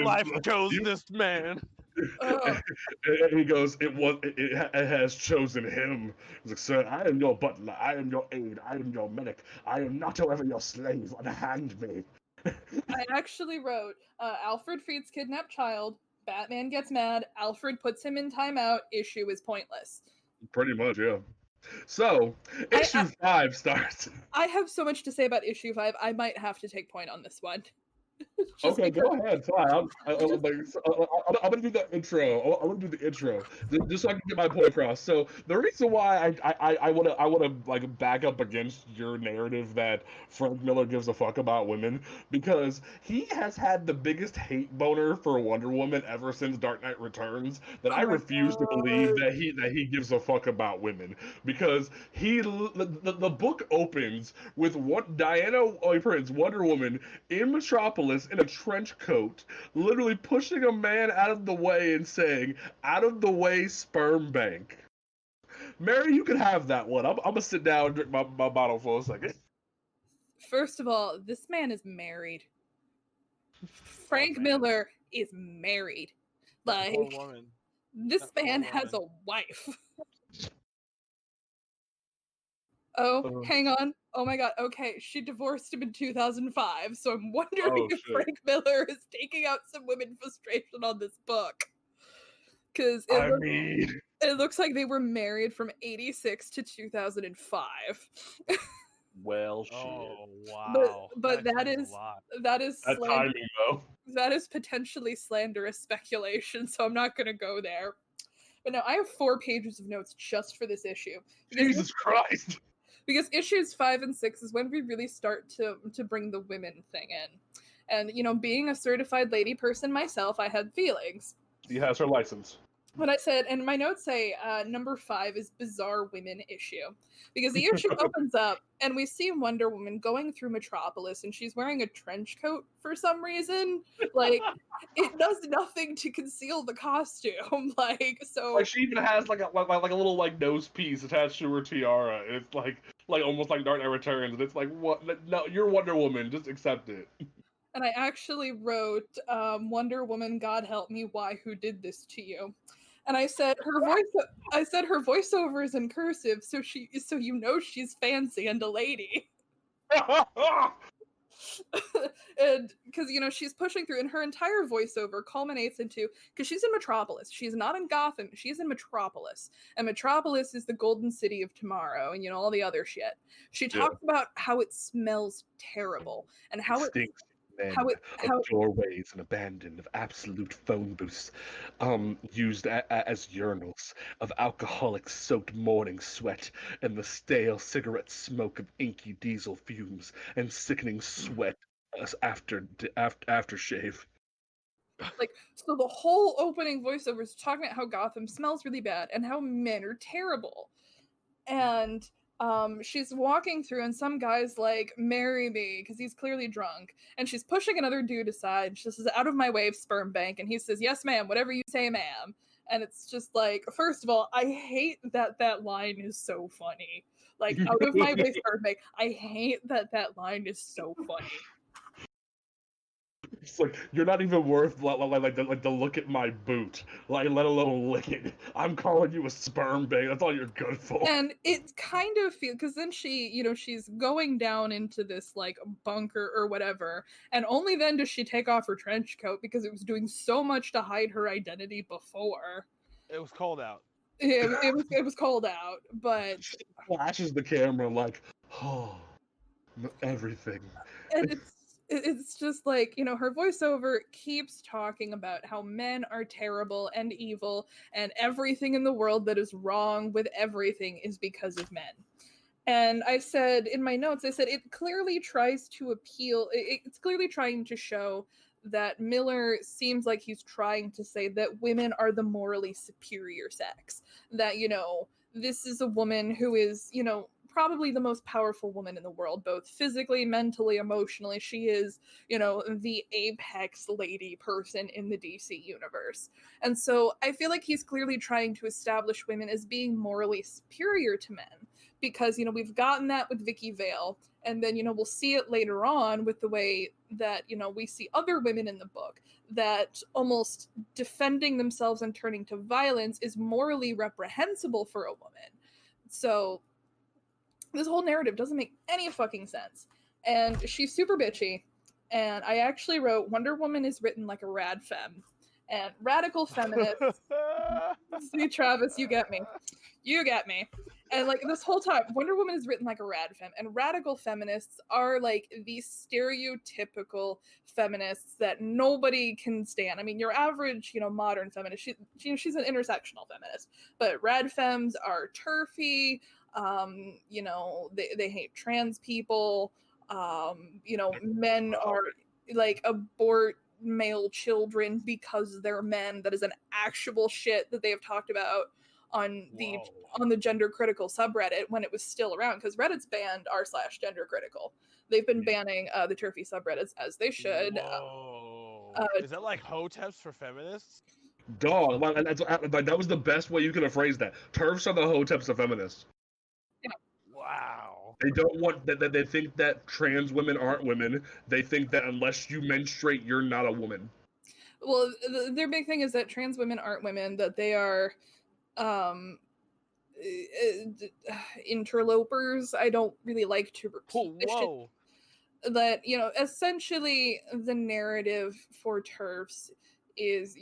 Life chose this man." And he goes, it has chosen him." He's like, "Sir, I am your butler. I am your aide. I am your medic. I am not, however, your slave. Unhand me." I actually wrote, Alfred feeds kidnapped child. Batman gets mad. Alfred puts him in timeout. Issue is pointless. Pretty much, yeah. So, issue 5 starts. I have so much to say about issue 5. I might have to take point on this one. Okay, go ahead. Fine. I'm gonna do the intro. I'm gonna do the intro just so I can get my point across. So the reason why I wanna back up against your narrative that Frank Miller gives a fuck about women, because he has had the biggest hate boner for Wonder Woman ever since Dark Knight Returns. That I refuse to believe that he gives a fuck about women, because the book opens with Diana Prince, Wonder Woman, in Metropolis in a trench coat, literally pushing a man out of the way and saying, "Out of the way, sperm bank." Mary, you can have that one. I'm gonna sit down and drink my bottle for a second. First of all, this man is married. Frank Miller is married. Poor woman. This man has a wife. Oh, hang on. Oh my god. Okay, she divorced him in 2005, so I'm wondering if shit. Frank Miller is taking out some women frustration on this book. Because it looks like they were married from 86 to 2005. Well, shit. Oh wow. But that is That timing though. that is potentially slanderous speculation, so I'm not gonna go there. But no, I have 4 pages of notes just for this issue. Jesus Christ. Because issues 5 and 6 is when we really start to bring the women thing in. And, you know, being a certified lady person myself, I had feelings. She has her license. What I said, and my notes say number 5 is bizarre women issue. Because the issue opens up and we see Wonder Woman going through Metropolis and she's wearing a trench coat for some reason. Like, it does nothing to conceal the costume. Like, so. Like, she even has like a little like nose piece attached to her tiara. It's like almost like Dark Knight Returns. And it's like, what? No, you're Wonder Woman. Just accept it. And I actually wrote, Wonder Woman, God help me, why, who did this to you? And I said her voiceover is in cursive, so you know she's fancy and a lady. And because, you know, she's pushing through, and her entire voiceover culminates into, because she's in Metropolis, she's not in Gotham, she's in Metropolis, and Metropolis is the golden city of tomorrow, and, you know, all the other shit. She talks about how it smells terrible and how it stinks. How doorways and abandoned, of absolute phone booths, used as urinals, of alcoholic-soaked morning sweat, and the stale cigarette smoke of inky diesel fumes, and sickening sweat as aftershave. Like, so the whole opening voiceover is talking about how Gotham smells really bad and how men are terrible. And she's walking through and some guy's like, marry me, because he's clearly drunk, and she's pushing another dude aside. She says, out of my way, sperm bank, and he says, yes ma'am, whatever you say ma'am. And it's just like, first of all, I hate that line is so funny. Like, out of my way, sperm bank. I hate that line is so funny. It's like, you're not even worth the look at my boot, like, let alone lick it. I'm calling you a sperm bank. That's all you're good for. And it kind of feels, because then she, you know, she's going down into this like bunker or whatever, and only then does she take off her trench coat because it was doing so much to hide her identity before. It was cold out. It was cold out, but she flashes the camera like, oh, everything. And it's just like, you know, her voiceover keeps talking about how men are terrible and evil, and everything in the world that is wrong with everything is because of men. And I said in my notes, I said it clearly tries to appeal, it's clearly trying to show that Miller seems like he's trying to say that women are the morally superior sex. That, you know, this is a woman who is, you know, probably the most powerful woman in the world, both physically, mentally, emotionally. She is, you know, the apex lady person in the DC universe. And so I feel like he's clearly trying to establish women as being morally superior to men, because, you know, we've gotten that with Vicky Vale, and then, you know, we'll see it later on with the way that, you know, we see other women in the book, that almost defending themselves and turning to violence is morally reprehensible for a woman. So this whole narrative doesn't make any fucking sense. And she's super bitchy. And I actually wrote, Wonder Woman is written like a rad femme. And radical feminists. See, Travis, you get me. You get me. And like this whole time, Wonder Woman is written like a rad femme. And radical feminists are like these stereotypical feminists that nobody can stand. I mean, your average, you know, modern feminist, she's an intersectional feminist. But rad femmes are turfy. You know, they hate trans people. You know, men are like abort male children because they're men. That is an actual shit that they have talked about on the gender critical subreddit when it was still around, because Reddit's banned r/gender critical. They've been banning the turfy subreddits, as they should. Is that like hoteps for feminists? Dog, that was the best way you could have phrased that. Turfs are the hoteps of feminists. Yeah. Wow. They don't want that. They think that trans women aren't women. They think that unless you menstruate, you're not a woman. Well, their big thing is that trans women aren't women, that they are interlopers. I don't really like to repeat this shit. Whoa. That, essentially the narrative for TERFs is,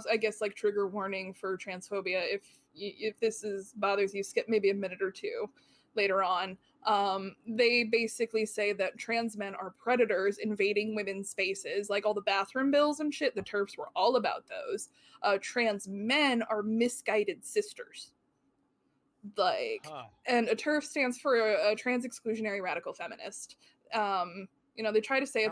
I guess, like, trigger warning for transphobia. If this bothers you, skip maybe a minute or two later on. They basically say that trans men are predators invading women's spaces, like all the bathroom bills and shit. The TERFs were all about those. Trans men are misguided sisters. And a TERF stands for a trans exclusionary radical feminist. They try to say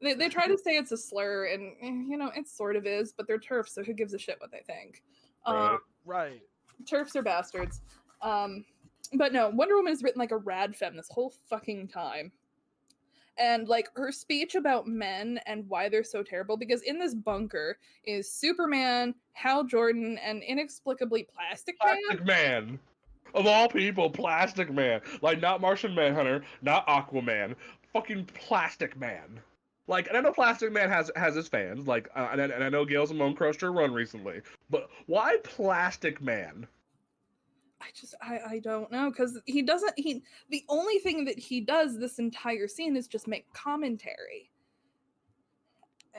they try to say it's a slur, and it sort of is, but they're TERFs, so who gives a shit what they think? Right. TERFs are bastards. But no, Wonder Woman is written like a rad femme this whole fucking time. And, like, her speech about men and why they're so terrible, because in this bunker is Superman, Hal Jordan, and inexplicably Plastic Man. Of all people, Plastic Man. Like, not Martian Manhunter, not Aquaman. Fucking Plastic Man. Like, and I know Plastic Man has his fans, like, and I know Gail Simone crushed her run recently, but why Plastic Man? I don't know, because the only thing that he does this entire scene is just make commentary.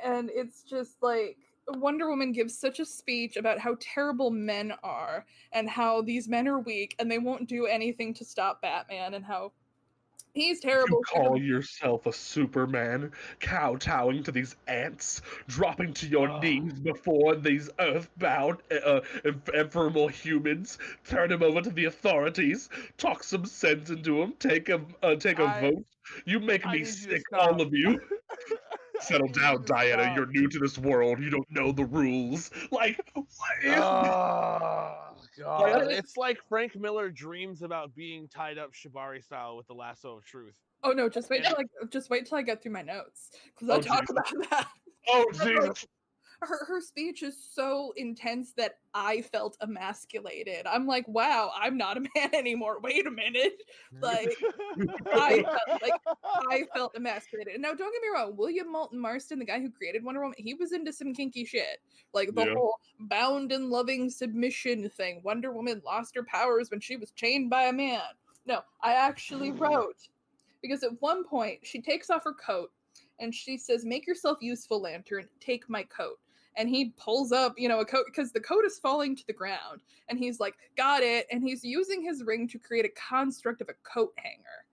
And it's just like, Wonder Woman gives such a speech about how terrible men are and how these men are weak and they won't do anything to stop Batman and how he's terrible. You call yourself a Superman, kowtowing to these ants, dropping to your knees before these earthbound, ephemeral humans, turn him over to the authorities, talk some sense into him, take a vote. You make me sick, all of you. Settle down, Diana. You're new to this world. You don't know the rules. Like, what is God. It's like Frank Miller dreams about being tied up Shibari style with the lasso of truth. Oh no, just wait till I get through my notes, because I'll talk about that. Oh Jesus. Her speech is so intense that I felt emasculated. I'm like, wow, I'm not a man anymore. Wait a minute. Like, I felt emasculated. Now, don't get me wrong, William Moulton Marston, the guy who created Wonder Woman, he was into some kinky shit. Like, the whole bound and loving submission thing. Wonder Woman lost her powers when she was chained by a man. No, I actually wrote, because at one point, she takes off her coat, and she says, "Make yourself useful, Lantern. Take my coat." And he pulls up, a coat, because the coat is falling to the ground. And he's like, "Got it." And he's using his ring to create a construct of a coat hanger.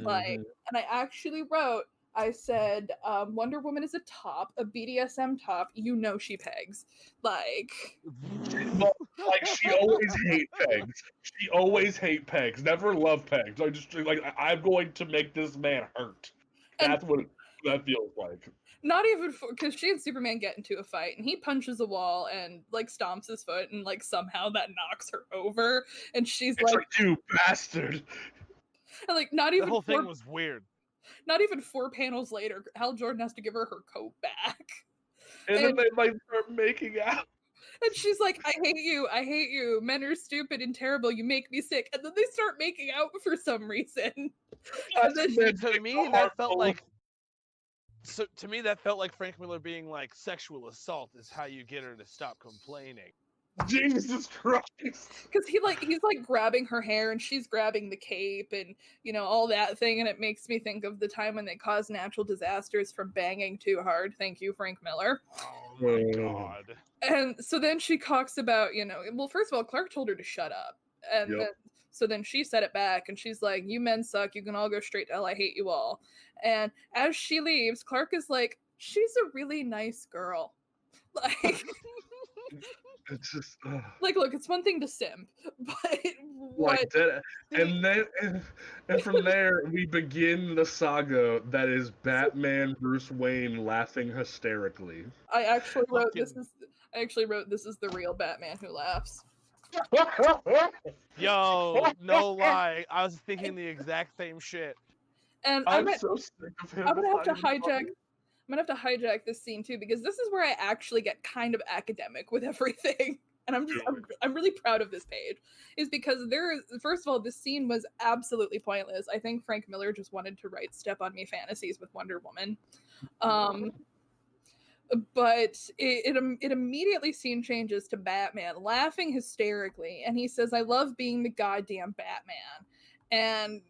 Like, and I actually wrote, I said, Wonder Woman is a top, a BDSM top. She pegs. Like she always hate pegs. She always hate pegs. Never love pegs. I'm going to make this man hurt. That's what that feels like. Not even because she and Superman get into a fight, and he punches a wall and like stomps his foot, and like somehow that knocks her over, and she's like, "You bastard!" And like, not even the whole thing was weird. Not even 4 panels later, Hal Jordan has to give her coat back, and then they like start making out. And she's like, I hate you. Men are stupid and terrible. You make me sick. And then they start making out for some reason. And then to me, that felt like Frank Miller being like, sexual assault is how you get her to stop complaining. Jesus Christ. Because he's like grabbing her hair and she's grabbing the cape and all that thing, and it makes me think of the time when they caused natural disasters from banging too hard. Thank you, Frank Miller. Oh my God. And so then she talks about, well, first of all, Clark told her to shut up. And so then she said it back, and she's like, "You men suck. You can all go straight to hell. I hate you all." And as she leaves, Clark is like, "She's a really nice girl." Like, it's just like, look, it's one thing to simp, but what? And then and from there we begin the saga that is Batman Bruce Wayne laughing hysterically. I actually wrote this is the real Batman who laughs. Yo, no lie. I was thinking the exact same shit. And I'm so sick of him. I'm gonna have to hijack this scene too, because this is where I actually get kind of academic with everything. And I'm really proud of this page, is because first of all, this scene was absolutely pointless. I think Frank Miller just wanted to write Step on Me fantasies with Wonder Woman. But it immediately scene changes to Batman laughing hysterically, and he says, "I love being the goddamn Batman," and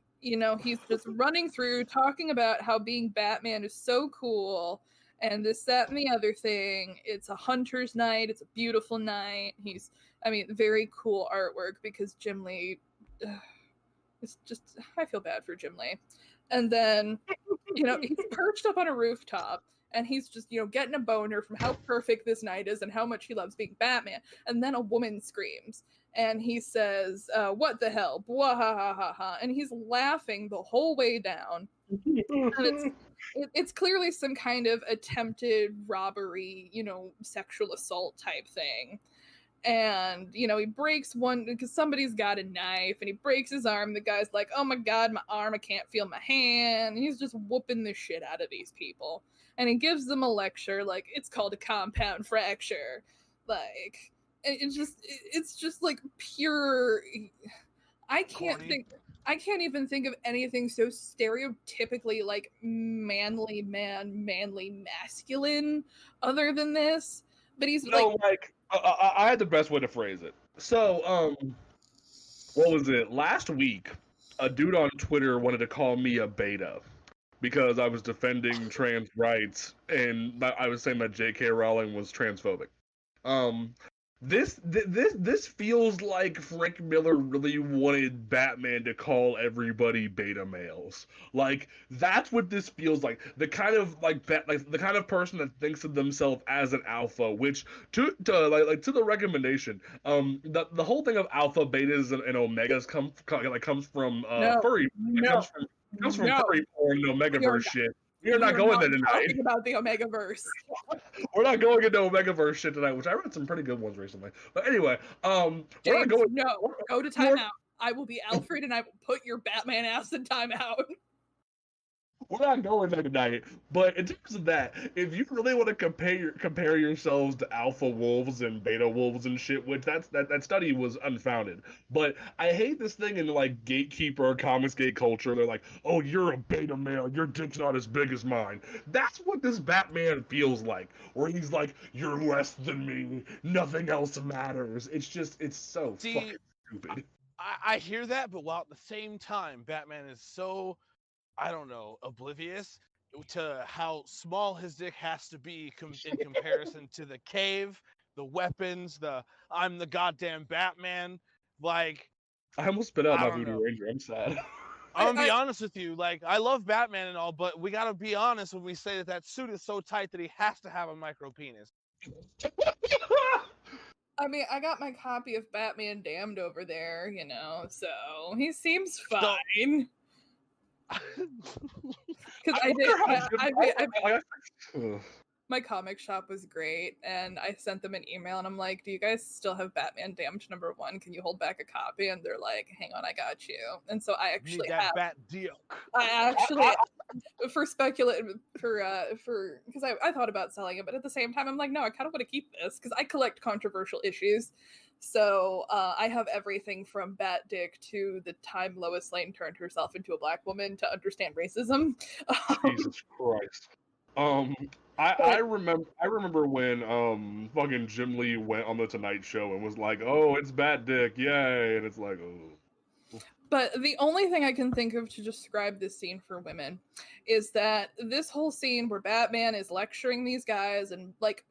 he's just running through talking about how being Batman is so cool and this, that, and the other thing. It's a hunter's night. It's a beautiful night. Very cool artwork because Jim Lee. It's just, I feel bad for Jim Lee. And then, he's perched up on a rooftop and he's just, getting a boner from how perfect this night is and how much he loves being Batman. And then a woman screams and he says, "What the hell? Blah, ha, ha, ha, ha." And he's laughing the whole way down. And it's clearly some kind of attempted robbery, sexual assault type thing. And he breaks one because somebody's got a knife and he breaks his arm. The guy's like, "Oh my god, my arm, I can't feel my hand." And he's just whooping the shit out of these people, and he gives them a lecture like it's called a compound fracture. Like it's just like pure. I can't even think of anything so stereotypically like manly man, manly masculine other than this. But he's I had the best way to phrase it. So, what was it? Last week, a dude on Twitter wanted to call me a beta because I was defending trans rights and I was saying that J.K. Rowling was transphobic. This feels like Frank Miller really wanted Batman to call everybody beta males. Like that's what this feels like. The kind of the kind of person that thinks of themselves as an alpha, which to the recommendation, the whole thing of alpha, betas, and omegas comes from furry. No, It comes from furry porn and Omegaverse shit. We're not going there tonight. Talking about the Omegaverse. We're not going into Omegaverse shit tonight, which I read some pretty good ones recently. But anyway, James, we're not going. No, go to timeout. I will be Alfred, and I will put your Batman ass in timeout. We're not going there tonight. But in terms of that, if you really want to compare yourselves to alpha wolves and beta wolves and shit, which that study was unfounded. But I hate this thing in like gatekeeper comics gate culture. They're like, "Oh, you're a beta male. Your dick's not as big as mine." That's what this Batman feels like, where he's like, "You're less than me. Nothing else matters." It's so fucking stupid. I hear that, but while at the same time, Batman is so, I don't know, oblivious to how small his dick has to be in comparison to the cave, the weapons, I'm the goddamn Batman. Like, I almost spit out my Voodoo Ranger. I'm sad. I'm gonna be honest with you. Like, I love Batman and all, but we gotta be honest when we say that suit is so tight that he has to have a micro penis. I got my copy of Batman Damned over there, so he seems fine. Because my comic shop was great, and I sent them an email, and I'm like, "Do you guys still have Batman Damned #1? Can you hold back a copy?" And they're like, "Hang on, I got you." And so I actually have Bat deal. I actually because I thought about selling it, but at the same time, I'm like, no, I kind of want to keep this because I collect controversial issues. So I have everything from Bat Dick to the time Lois Lane turned herself into a black woman to understand racism. Jesus Christ. I remember when fucking Jim Lee went on the Tonight Show and was like, "Oh, it's Bat Dick, yay!" And it's like, oh. But the only thing I can think of to describe this scene for women is that this whole scene where Batman is lecturing these guys and like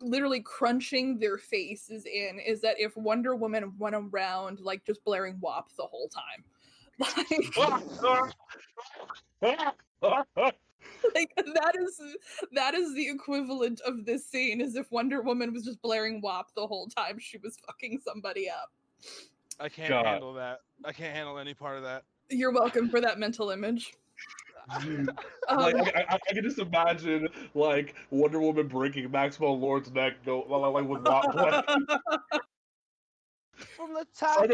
literally crunching their faces in is that if Wonder Woman went around like just blaring WAP the whole time. Like that is the equivalent of this scene as if Wonder Woman was just blaring WAP the whole time she was fucking somebody up. I can't handle that. I can't handle any part of that. You're welcome for that mental image. Like I can just imagine like Wonder Woman breaking Maxwell Lord's neck, go like with WAP playing. From the top.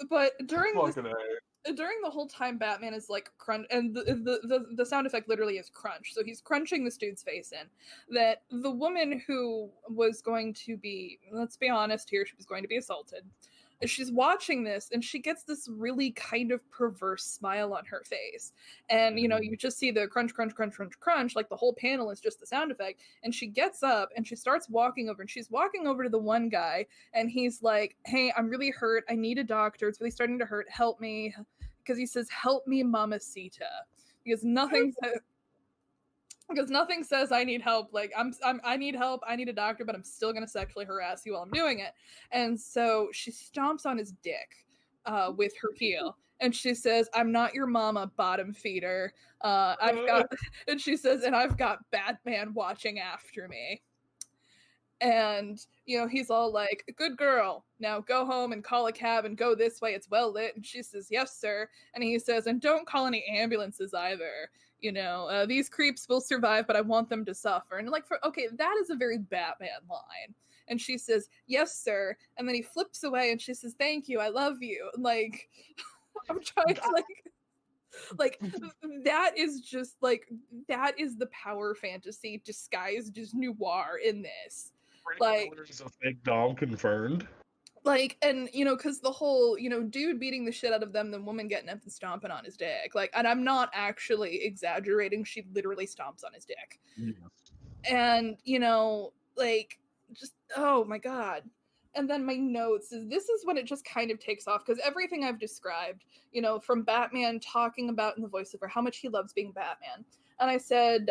But during the whole time, Batman is like crunch, and the sound effect literally is crunch. So he's crunching this dude's face in. That the woman who was going to be, let's be honest here, she was going to be assaulted. she's watching this and she gets this really kind of perverse smile on her face. And you just see the crunch, crunch, crunch, crunch, crunch, like the whole panel is just the sound effect. And she gets up and she starts walking over, and she's walking over to the one guy, and he's like, "Hey, I'm really hurt. I need a doctor. It's really starting to hurt. Help me." Because he says, "Help me, mamacita." Because nothing says I need help. Like I need help. I need a doctor, but I'm still gonna sexually harass you while I'm doing it. And so she stomps on his dick with her heel, and she says, "I'm not your mama, bottom feeder. I've got," and she says, "and I've got Batman watching after me." And he's all like, "Good girl, now go home and call a cab and go this way, it's well lit." And she says, "Yes, sir." And he says, "And don't call any ambulances either. These creeps will survive, but I want them to suffer." And okay, that is a very Batman line. And she says, "Yes, sir." And then he flips away and she says, "Thank you, I love you." And I'm trying to that is just that is the power fantasy disguised as noir in this. Is a fake dom confirmed. And because the whole dude beating the shit out of them, the woman getting up and stomping on his dick, and I'm not actually exaggerating, she literally stomps on his dick. Yes. And just, oh my god. And then my notes is, this is when it just kind of takes off, because everything I've described, from Batman talking about in the voiceover how much he loves being Batman, and I said,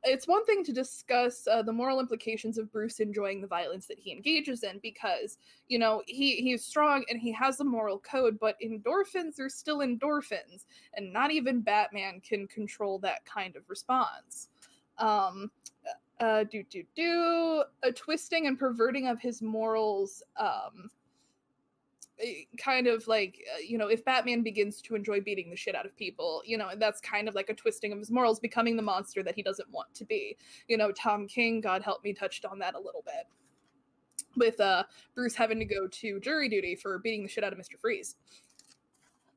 it's one thing to discuss the moral implications of Bruce enjoying the violence that he engages in, because he's strong and he has a moral code, but endorphins are still endorphins, and not even Batman can control that kind of response. A twisting and perverting of his morals, kind of if Batman begins to enjoy beating the shit out of people, that's kind of like a twisting of his morals, becoming the monster that he doesn't want to be. Tom King, God help me, touched on that a little bit with Bruce having to go to jury duty for beating the shit out of Mr. Freeze.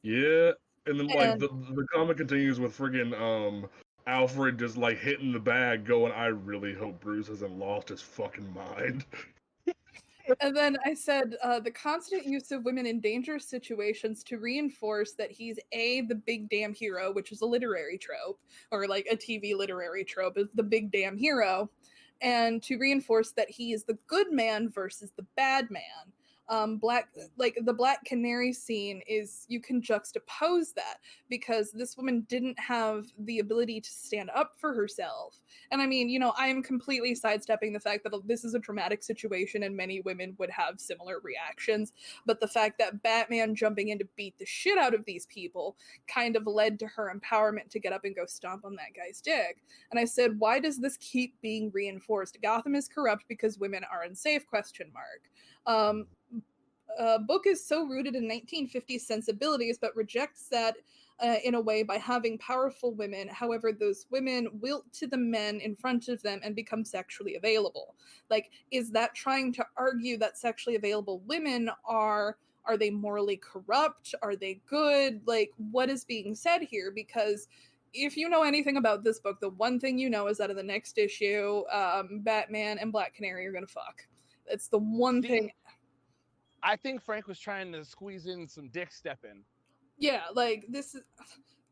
Yeah, and then the comic continues with friggin' Alfred just hitting the bag going, "I really hope Bruce hasn't lost his fucking mind." And then I said, the constant use of women in dangerous situations to reinforce that he's the big damn hero, which is a literary trope, or a TV literary trope, is the big damn hero, and to reinforce that he is the good man versus the bad man. The Black Canary scene is, you can juxtapose that, because this woman didn't have the ability to stand up for herself. And I mean, I am completely sidestepping the fact that this is a traumatic situation and many women would have similar reactions, but the fact that Batman jumping in to beat the shit out of these people kind of led to her empowerment to get up and go stomp on that guy's dick. And I said, why does this keep being reinforced? Gotham is corrupt because women are unsafe, ? Book is so rooted in 1950s sensibilities, but rejects that in a way by having powerful women. However, those women wilt to the men in front of them and become sexually available. Is that trying to argue that sexually available women are they morally corrupt? Are they good? What is being said here? Because if you know anything about this book, the one thing you know is that in the next issue, Batman and Black Canary are gonna fuck. It's the one thing. I think Frank was trying to squeeze in some dick stepping. Yeah, this is,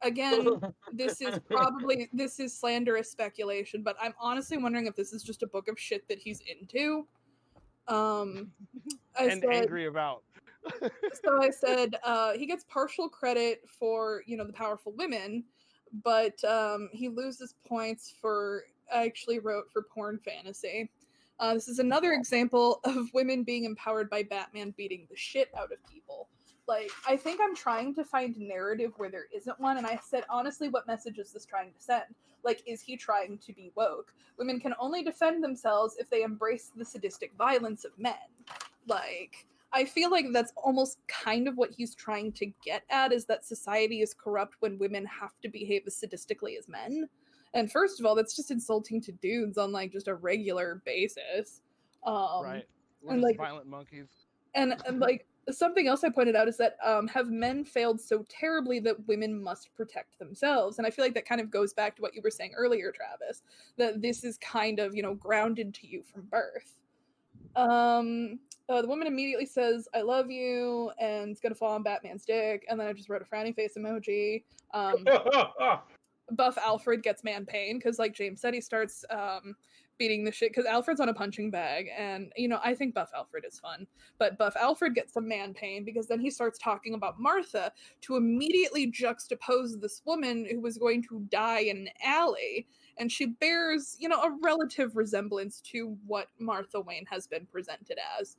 again, this is slanderous speculation, but I'm honestly wondering if this is just a book of shit that he's into. Angry about. So I said, he gets partial credit for, the powerful women, but he loses points for, I actually wrote for porn fantasy. This is another example of women being empowered by Batman beating the shit out of people. I think I'm trying to find narrative where there isn't one, and I said, honestly, what message is this trying to send? Is he trying to be woke? Women can only defend themselves if they embrace the sadistic violence of men. I feel like that's almost kind of what he's trying to get at, is that society is corrupt when women have to behave as sadistically as men. And first of all, that's just insulting to dudes on just a regular basis. Right. We're violent monkeys. And something else I pointed out is that have men failed so terribly that women must protect themselves? And I feel like that kind of goes back to what you were saying earlier, Travis, that this is kind of, grounded to you from birth. The woman immediately says, "I love you," and it's gonna fall on Batman's dick. And then I just wrote a frowny face emoji. Buff Alfred gets man pain because, like James said, he starts beating the shit because Alfred's on a punching bag, and I think Buff Alfred is fun, but Buff Alfred gets some man pain because then he starts talking about Martha to immediately juxtapose this woman who was going to die in an alley, and she bears a relative resemblance to what Martha Wayne has been presented as.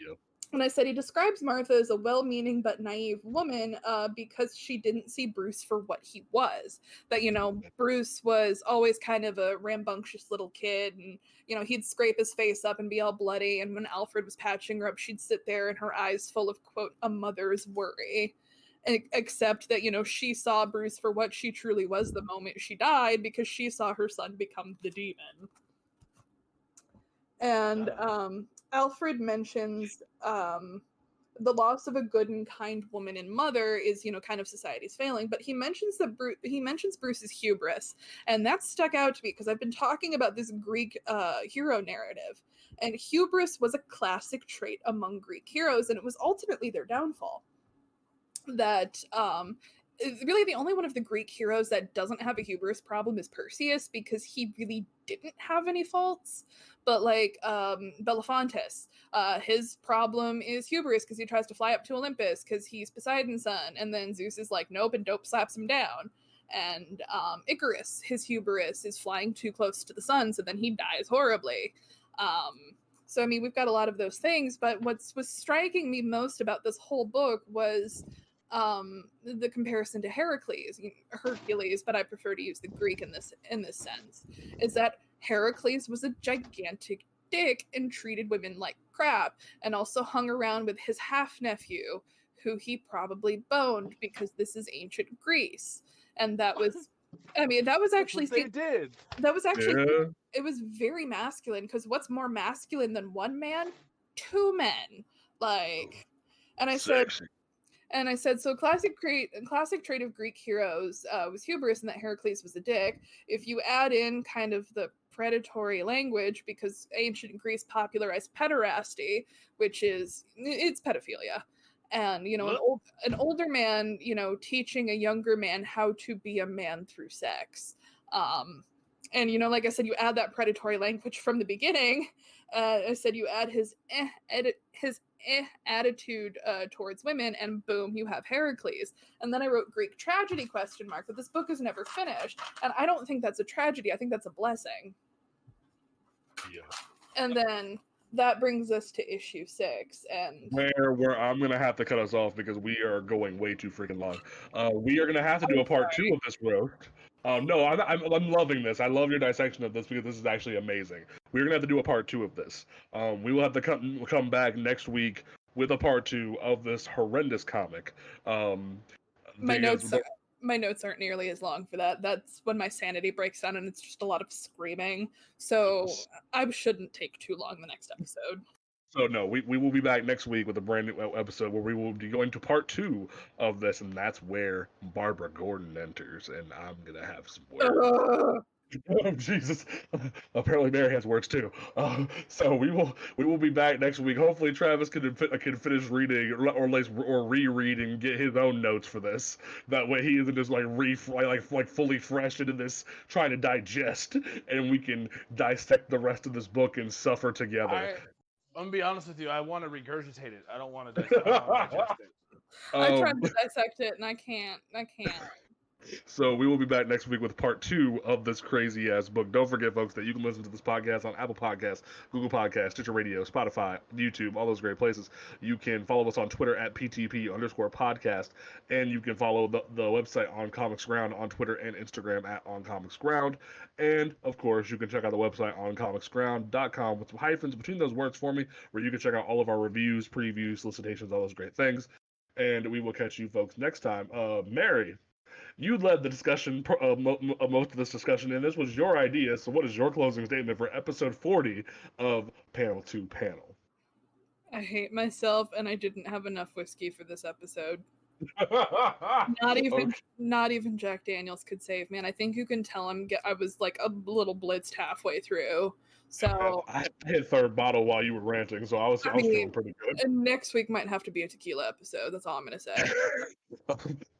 Yep. And I said he describes Martha as a well-meaning but naive woman because she didn't see Bruce for what he was. That, Bruce was always kind of a rambunctious little kid, and, he'd scrape his face up and be all bloody. And when Alfred was patching her up, she'd sit there and her eyes full of, quote, a mother's worry. Except that, she saw Bruce for what she truly was the moment she died because she saw her son become the demon. And Alfred mentions the loss of a good and kind woman and mother is, kind of society's failing. But he mentions Bruce's hubris, and that stuck out to me because I've been talking about this Greek hero narrative, and hubris was a classic trait among Greek heroes, and it was ultimately their downfall. That really the only one of the Greek heroes that doesn't have a hubris problem is Perseus, because he really didn't have any faults. But like Belafonte, his problem is hubris because he tries to fly up to Olympus because he's Poseidon's son, and then Zeus is like, nope, and dope slaps him down. And Icarus, his hubris is flying too close to the sun, so then he dies horribly. So I mean, we've got a lot of those things, but what was striking me most about this whole book was the comparison to Hercules, but I prefer to use the Greek in this sense, is that Heracles was a gigantic dick and treated women like crap, and also hung around with his half-nephew, who he probably boned because this is ancient Greece. And that was, I mean, that was actually they did. That was actually Yeah. It was very masculine, because what's more masculine than one man? Two men. Like, and I said, so classic trait of Greek heroes was hubris, and that Heracles was a dick. If you add in kind of the predatory language, because ancient Greece popularized pederasty, which is, it's pedophilia. And, an older man, teaching a younger man how to be a man through sex. And, like I said, you add that predatory language from the beginning. I said you add his attitude towards women, and boom, you have Heracles. And then I wrote Greek tragedy ? But this book is never finished, and I don't think that's a tragedy. I think that's a blessing. Yeah. And then that brings us to issue 6, and where I'm gonna have to cut us off because we are going way too freaking long. We are gonna have to do a part 2 of this road. No, I'm loving this. I love your dissection of this because this is actually amazing. We're gonna have to do a part 2 of this. We will have to come back next week with a part 2 of this horrendous comic. My notes aren't nearly as long for that. That's when my sanity breaks down and it's just a lot of screaming. So I shouldn't take too long the next episode. So no, we will be back next week with a brand new episode where we will be going to part 2 of this, and that's where Barbara Gordon enters, and I'm gonna have some words. Oh Jesus! Apparently Mary has words too. So we will be back next week. Hopefully Travis can finish reading or reread and get his own notes for this. That way he isn't just like fully fresh into this trying to digest, and we can dissect the rest of this book and suffer together. I'm gonna be honest with you. I want to regurgitate it. I don't want to digest it. I tried to dissect it and I can't. So we will be back next week with part 2 of this crazy ass book. Don't forget, folks, that you can listen to this podcast on Apple Podcasts, Google Podcasts, Stitcher Radio, Spotify, YouTube, all those great places. You can follow us on Twitter at PTP_podcast, and you can follow the website On Comics Ground on Twitter and Instagram at On Comics Ground. And of course, you can check out the website oncomicsground.com with some hyphens between those words for me, where you can check out all of our reviews, previews, solicitations, all those great things. And we will catch you folks next time. Mary, you led the discussion, most of this discussion, and this was your idea. So what is your closing statement for episode 40 of Panel to Panel? I hate myself, and I didn't have enough whiskey for this episode. Not even Jack Daniels could save me, and I think you can tell I was like a little blitzed halfway through. So I hit third bottle while you were ranting, so I was feeling pretty good. And next week might have to be a tequila episode. That's all I'm gonna say.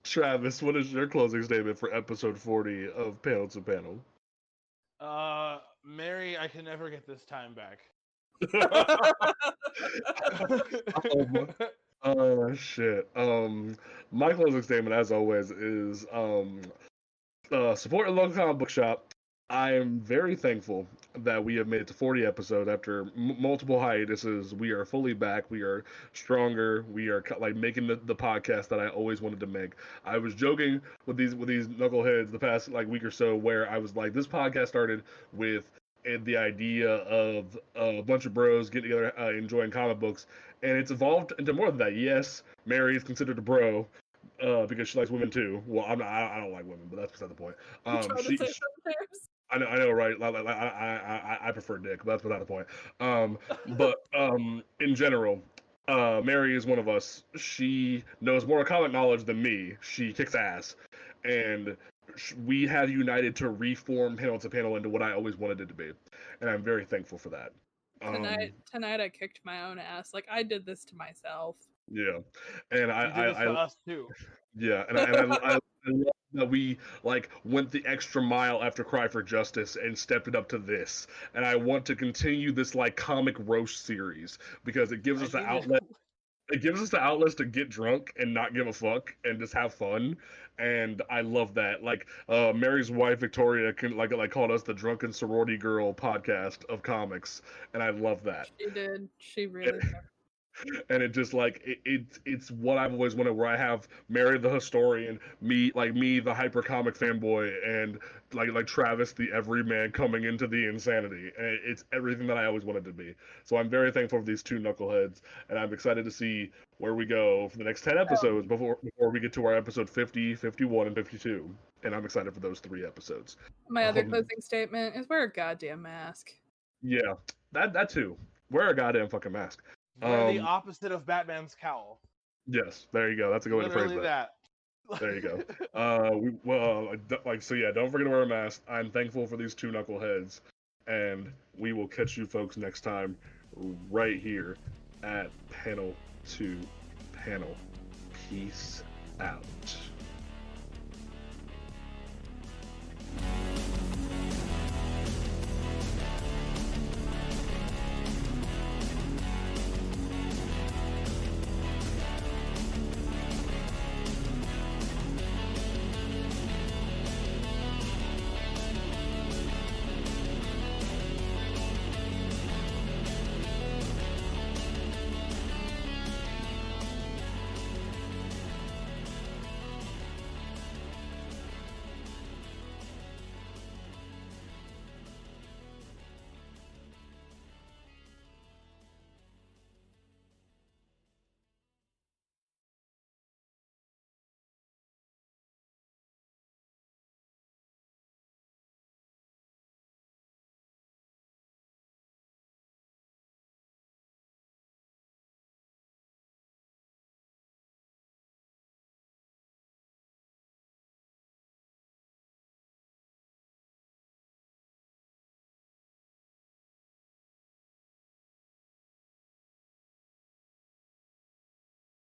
Travis, what is your closing statement for episode 40 of Panel to Panel? Mary, I can never get this time back. Shit. My closing statement, as always, is support your local comic book shop. I am very thankful that we have made it to 40 episodes after multiple hiatuses. We are fully back. We are stronger. We are like making the podcast that I always wanted to make. I was joking with these knuckleheads the past like week or so, where I was like, this podcast started with the idea of a bunch of bros getting together, enjoying comic books, and it's evolved into more than that. Yes, Mary is considered a bro. Because she likes women too. Well, I don't like women, but that's beside the point. I know, right? Like, I prefer dick, but that's beside the point. But in general, Mary is one of us. She knows more comic knowledge than me. She kicks ass, and we have united to reform Panel to Panel into what I always wanted it to be, and I'm very thankful for that. Tonight I kicked my own ass. Like, I did this to myself. Yeah, and I did this to us too. Yeah, and I love that we like went the extra mile after Cry for Justice and stepped it up to this. And I want to continue this like comic roast series because it gives us the outlet. It gives us the outlets to get drunk and not give a fuck and just have fun, and I love that. Like, Mary's wife Victoria can like called us the Drunken Sorority Girl podcast of comics, and I love that. She did. She really did. And it just like it's what I've always wanted, where I have Mary the historian, me the hyper comic fanboy, and like Travis the everyman coming into the insanity, and it's everything that I always wanted to be. So I'm very thankful for these two knuckleheads, and I'm excited to see where we go for the next 10 episodes before we get to our episode 50, 51, and 52. And I'm excited for those 3 episodes. My other closing statement is wear a goddamn mask. Yeah, that too. Wear a goddamn fucking mask. Wear the opposite of Batman's cowl. Yes, there you go. That's a good way to phrase that. There you go. Don't forget to wear a mask. I'm thankful for these two knuckleheads, and we will catch you folks next time right here at Panel to Panel. Peace out.